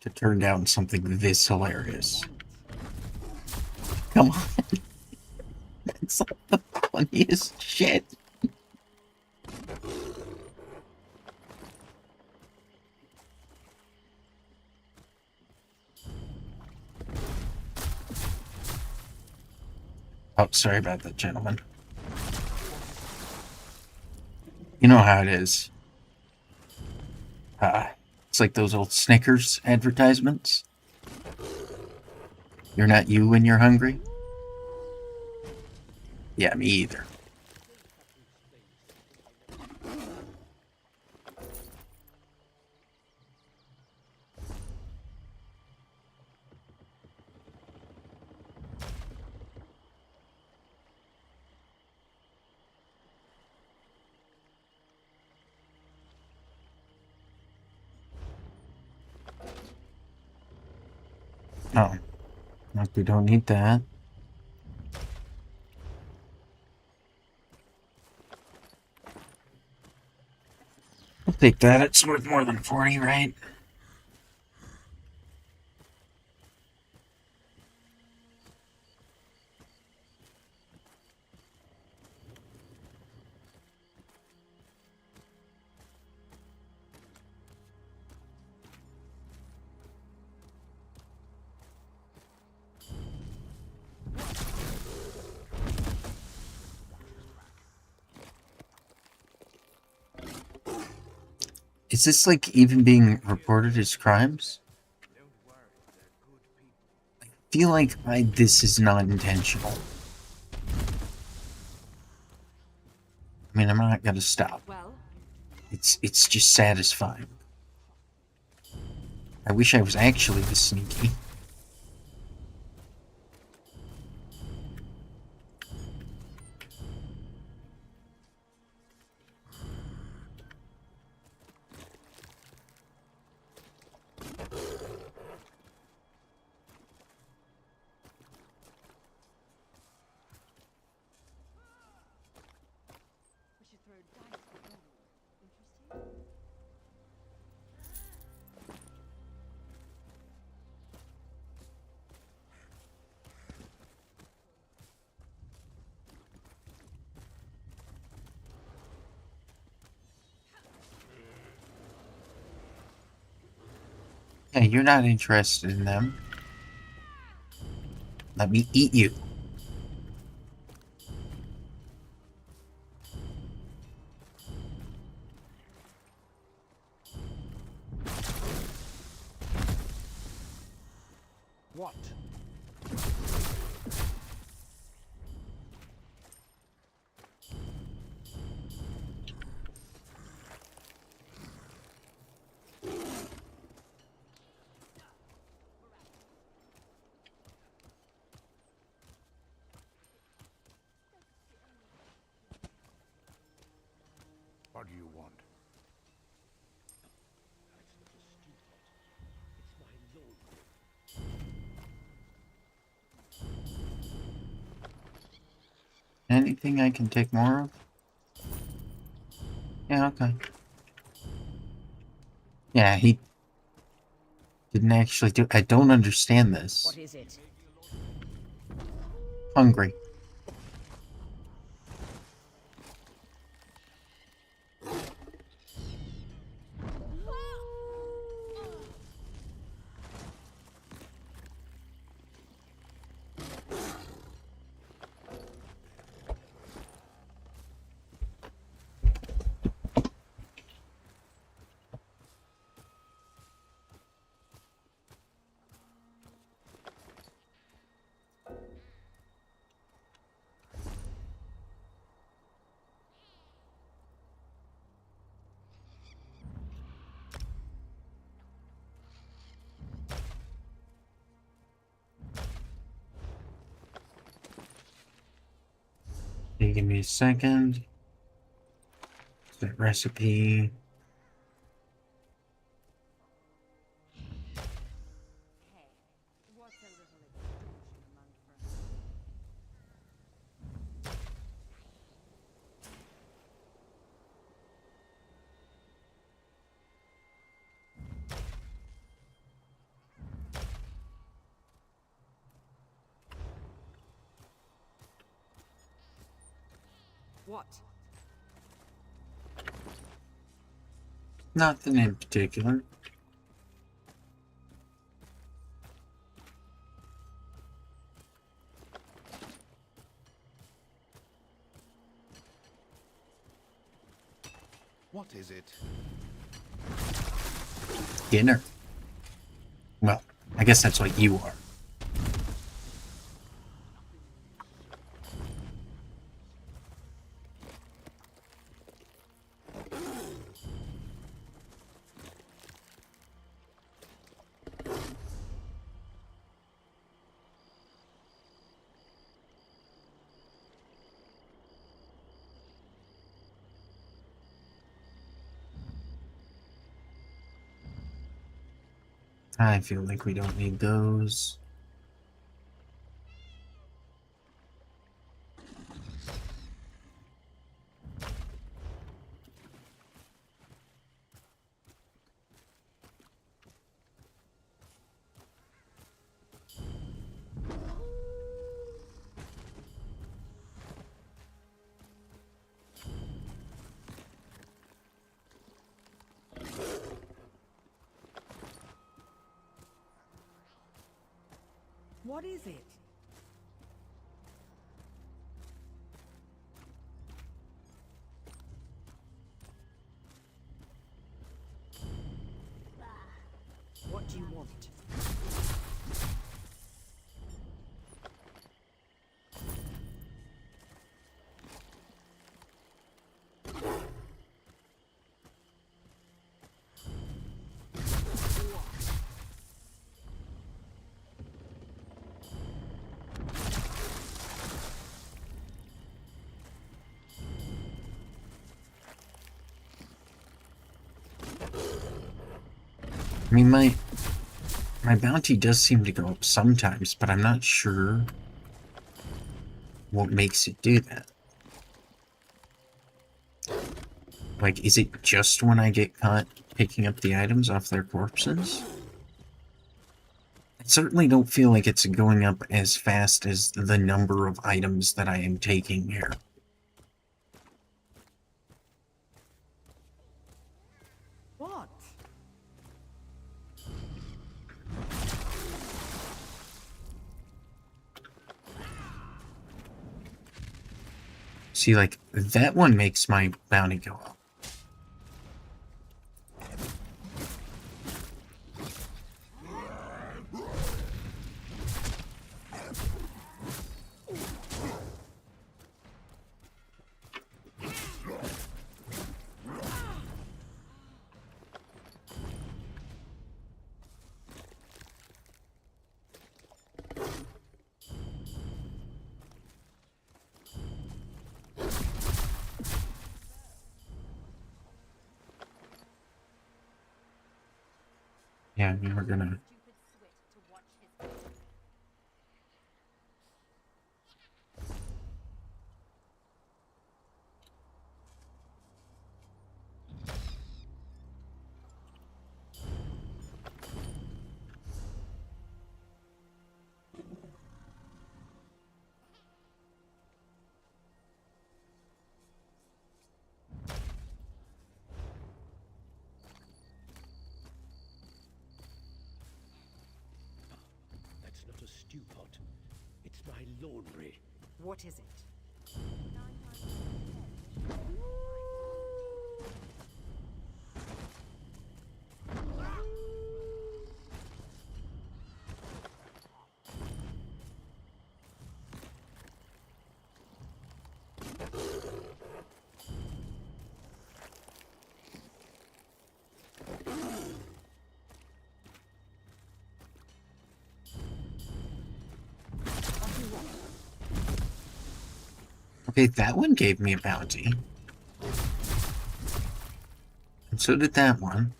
to turn down something this hilarious. Come on. That's like the funniest shit. Oh, sorry about that, gentlemen. You know how it is. It's like those old Snickers advertisements. You're not you when you're hungry? Yeah, me either. Oh. Nope, we don't need that. I'll take that. It's worth more than 40, right? Is this, like, even being reported as crimes? I feel like this is not intentional. I mean, I'm not gonna stop. Well? It's just satisfying. I wish I was actually this sneaky. Yeah, you're not interested in them. Let me eat you. What? What do you want? Anything I can take more of? Yeah, okay. Yeah, he didn't actually do. I don't understand this. What is it? Hungry. Okay, give me a second. That recipe. What? Nothing in particular. What is it? Dinner. Well, I guess that's what you are. I feel like we don't need those. What is it? What do you want? I mean, my bounty does seem to go up sometimes, but I'm not sure what makes it do that. Like, is it just when I get caught picking up the items off their corpses? I certainly don't feel like it's going up as fast as the number of items that I am taking here. What? See, like, that one makes my bounty go up. Yeah, I mean, we're gonna... That's not a stew pot. It's my laundry. What is it? Okay, that one gave me a bounty. And so did that one.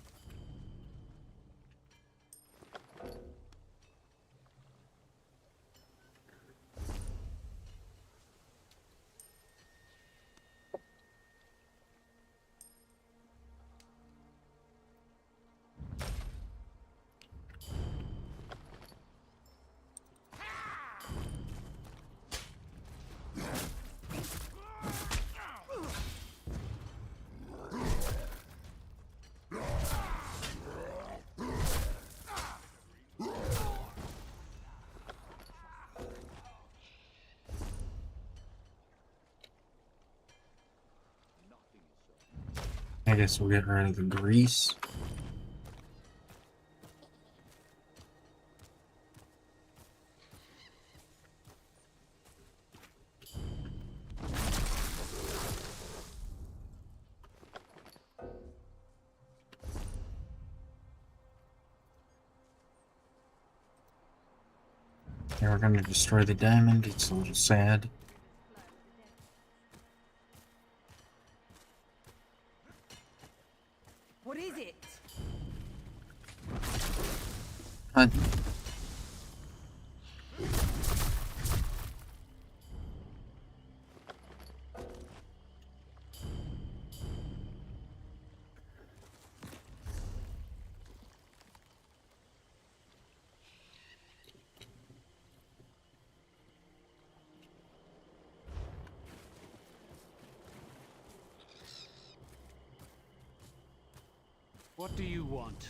I guess we'll get rid of the grease. And we're going to destroy the diamond. It's a little sad. What is it? Hunt. What do you want?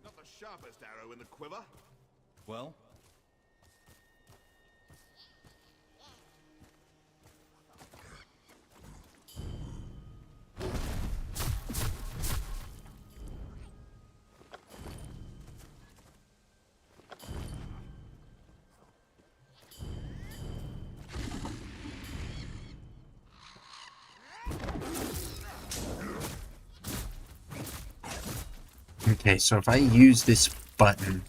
Not the sharpest arrow in the quiver. Well? Okay, so if I use this button,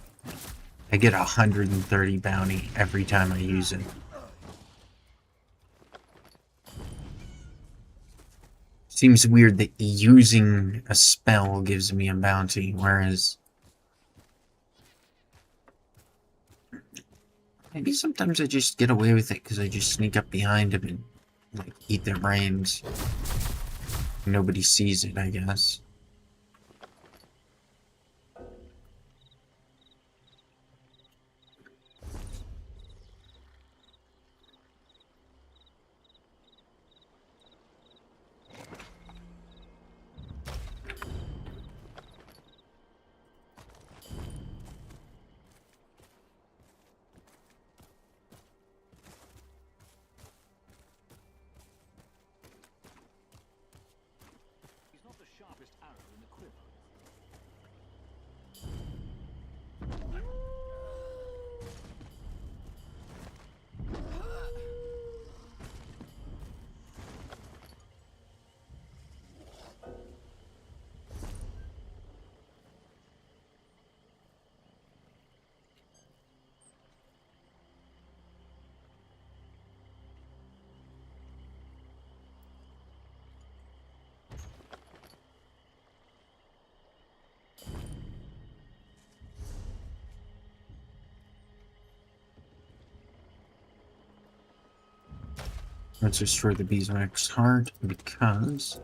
I get 130 bounty every time I use it. Seems weird that using a spell gives me a bounty, whereas maybe sometimes I just get away with it because I just sneak up behind them and like eat their brains. Nobody sees it, I guess. He's not the sharpest arrow in the quiver. Let's destroy the beeswax heart because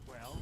Well?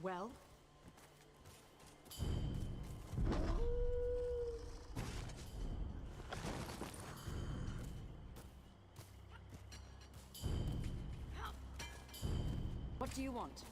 Well? What do you want?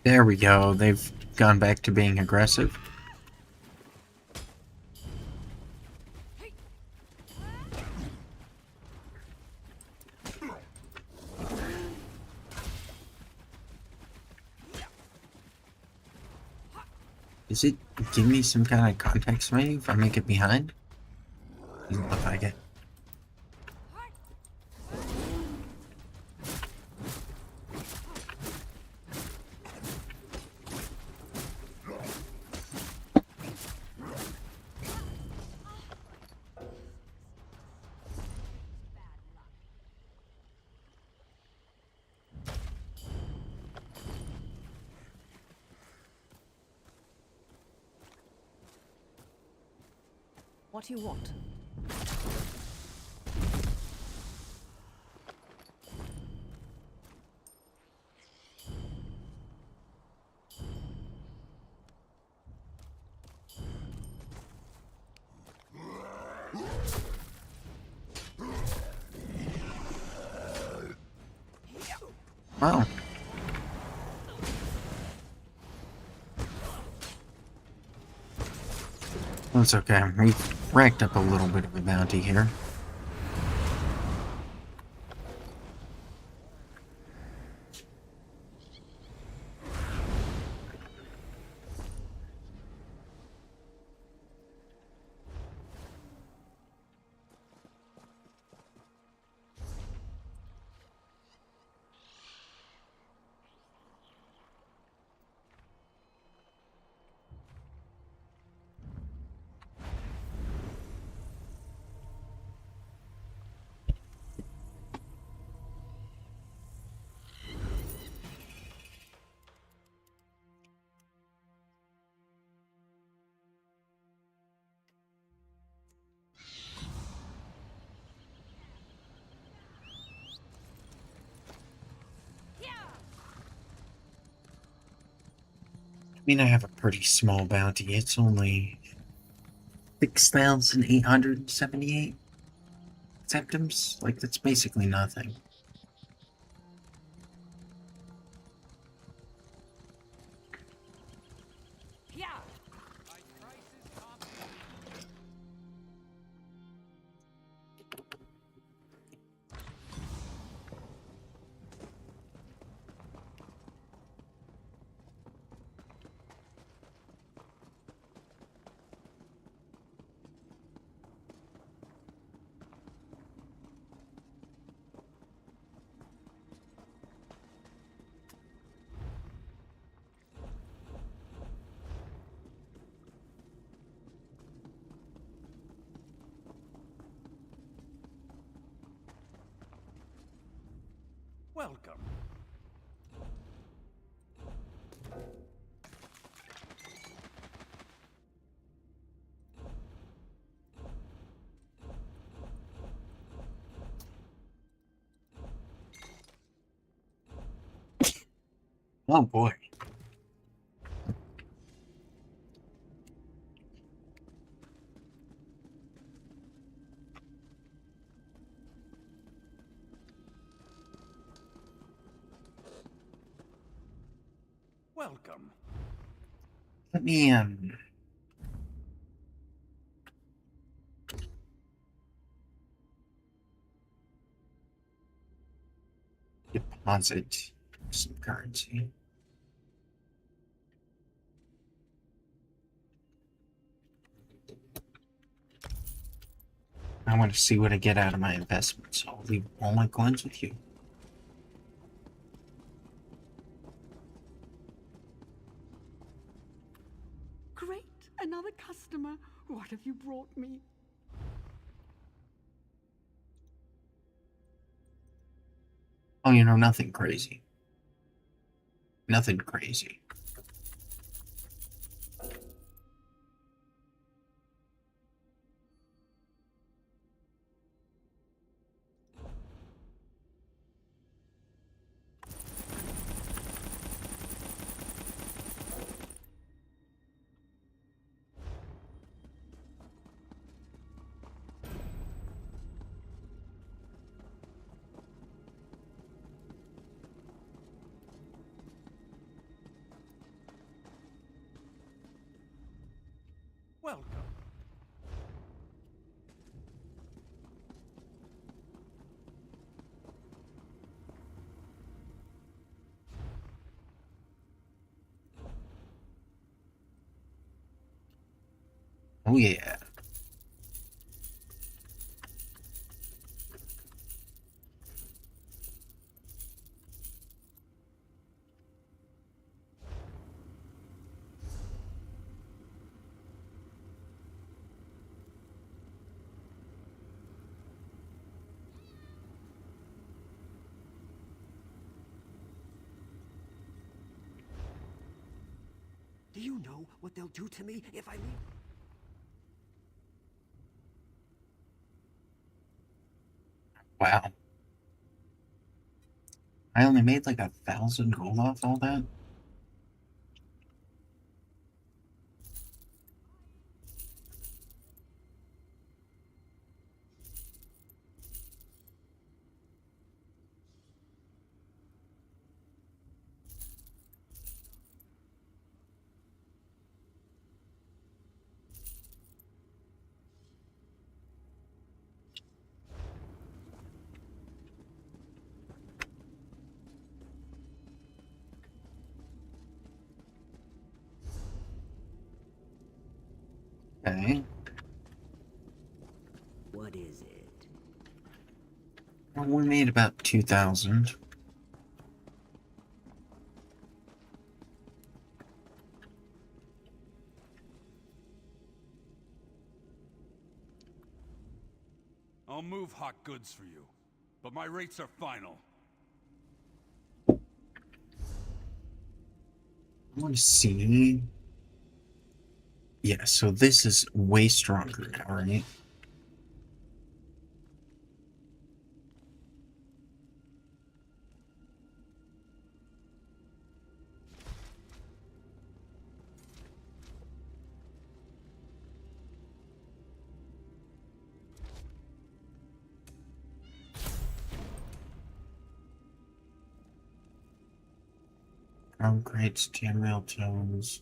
There we go. They've gone back to being aggressive. Does it give me some kind of context maybe if I make it behind? Doesn't look like it. What do you want? Wow. That's okay. We've racked up a little bit of a bounty here. I mean, I have a pretty small bounty. It's only 6,878 symptoms. Like, that's basically nothing. Welcome. Oh boy. Welcome. Let me, deposit some currency. I want to see what I get out of my investments, so I'll leave all my coins with you. Great! Another customer. What have you brought me? Oh, you know, nothing crazy. Nothing crazy. Welcome. Oh, yeah. Do you know what they'll do to me if I leave? Wow. I only made like 1,000 gold off all that? Okay. What is it? Well, we made about 2,000. I'll move hot goods for you, but my rates are final. I want to see. Yeah, so this is way stronger now, right? Crates, chainmail tones.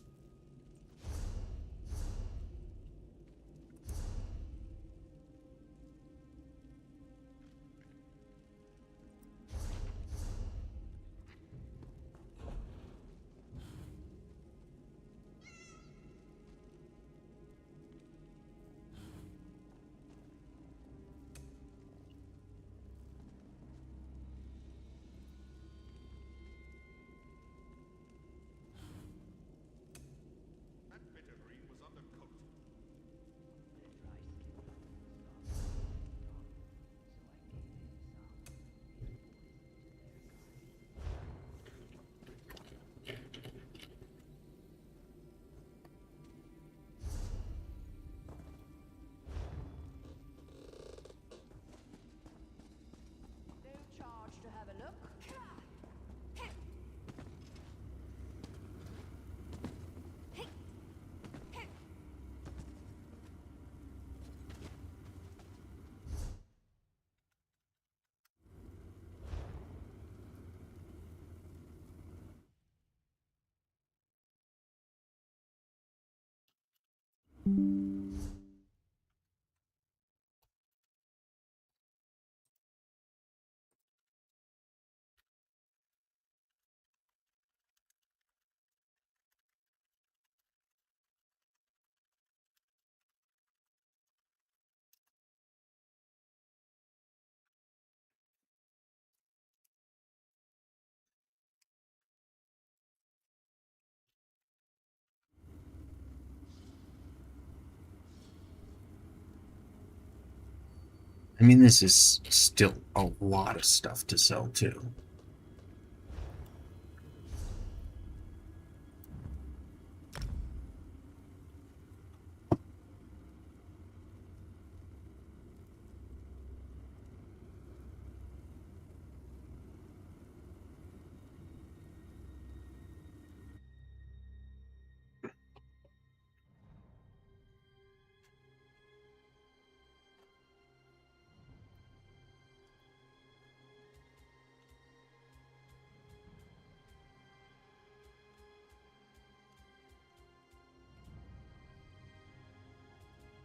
I mean, this is still a lot of stuff to sell, too.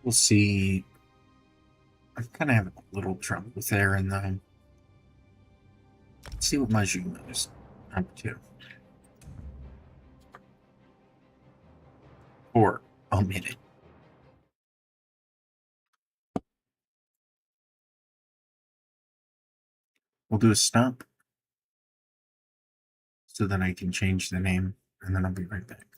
We'll see. I'm kind of having a little trouble with there, and then let's see what Majula is up to. Or omitted. We'll do a stop so that I can change the name, and then I'll be right back.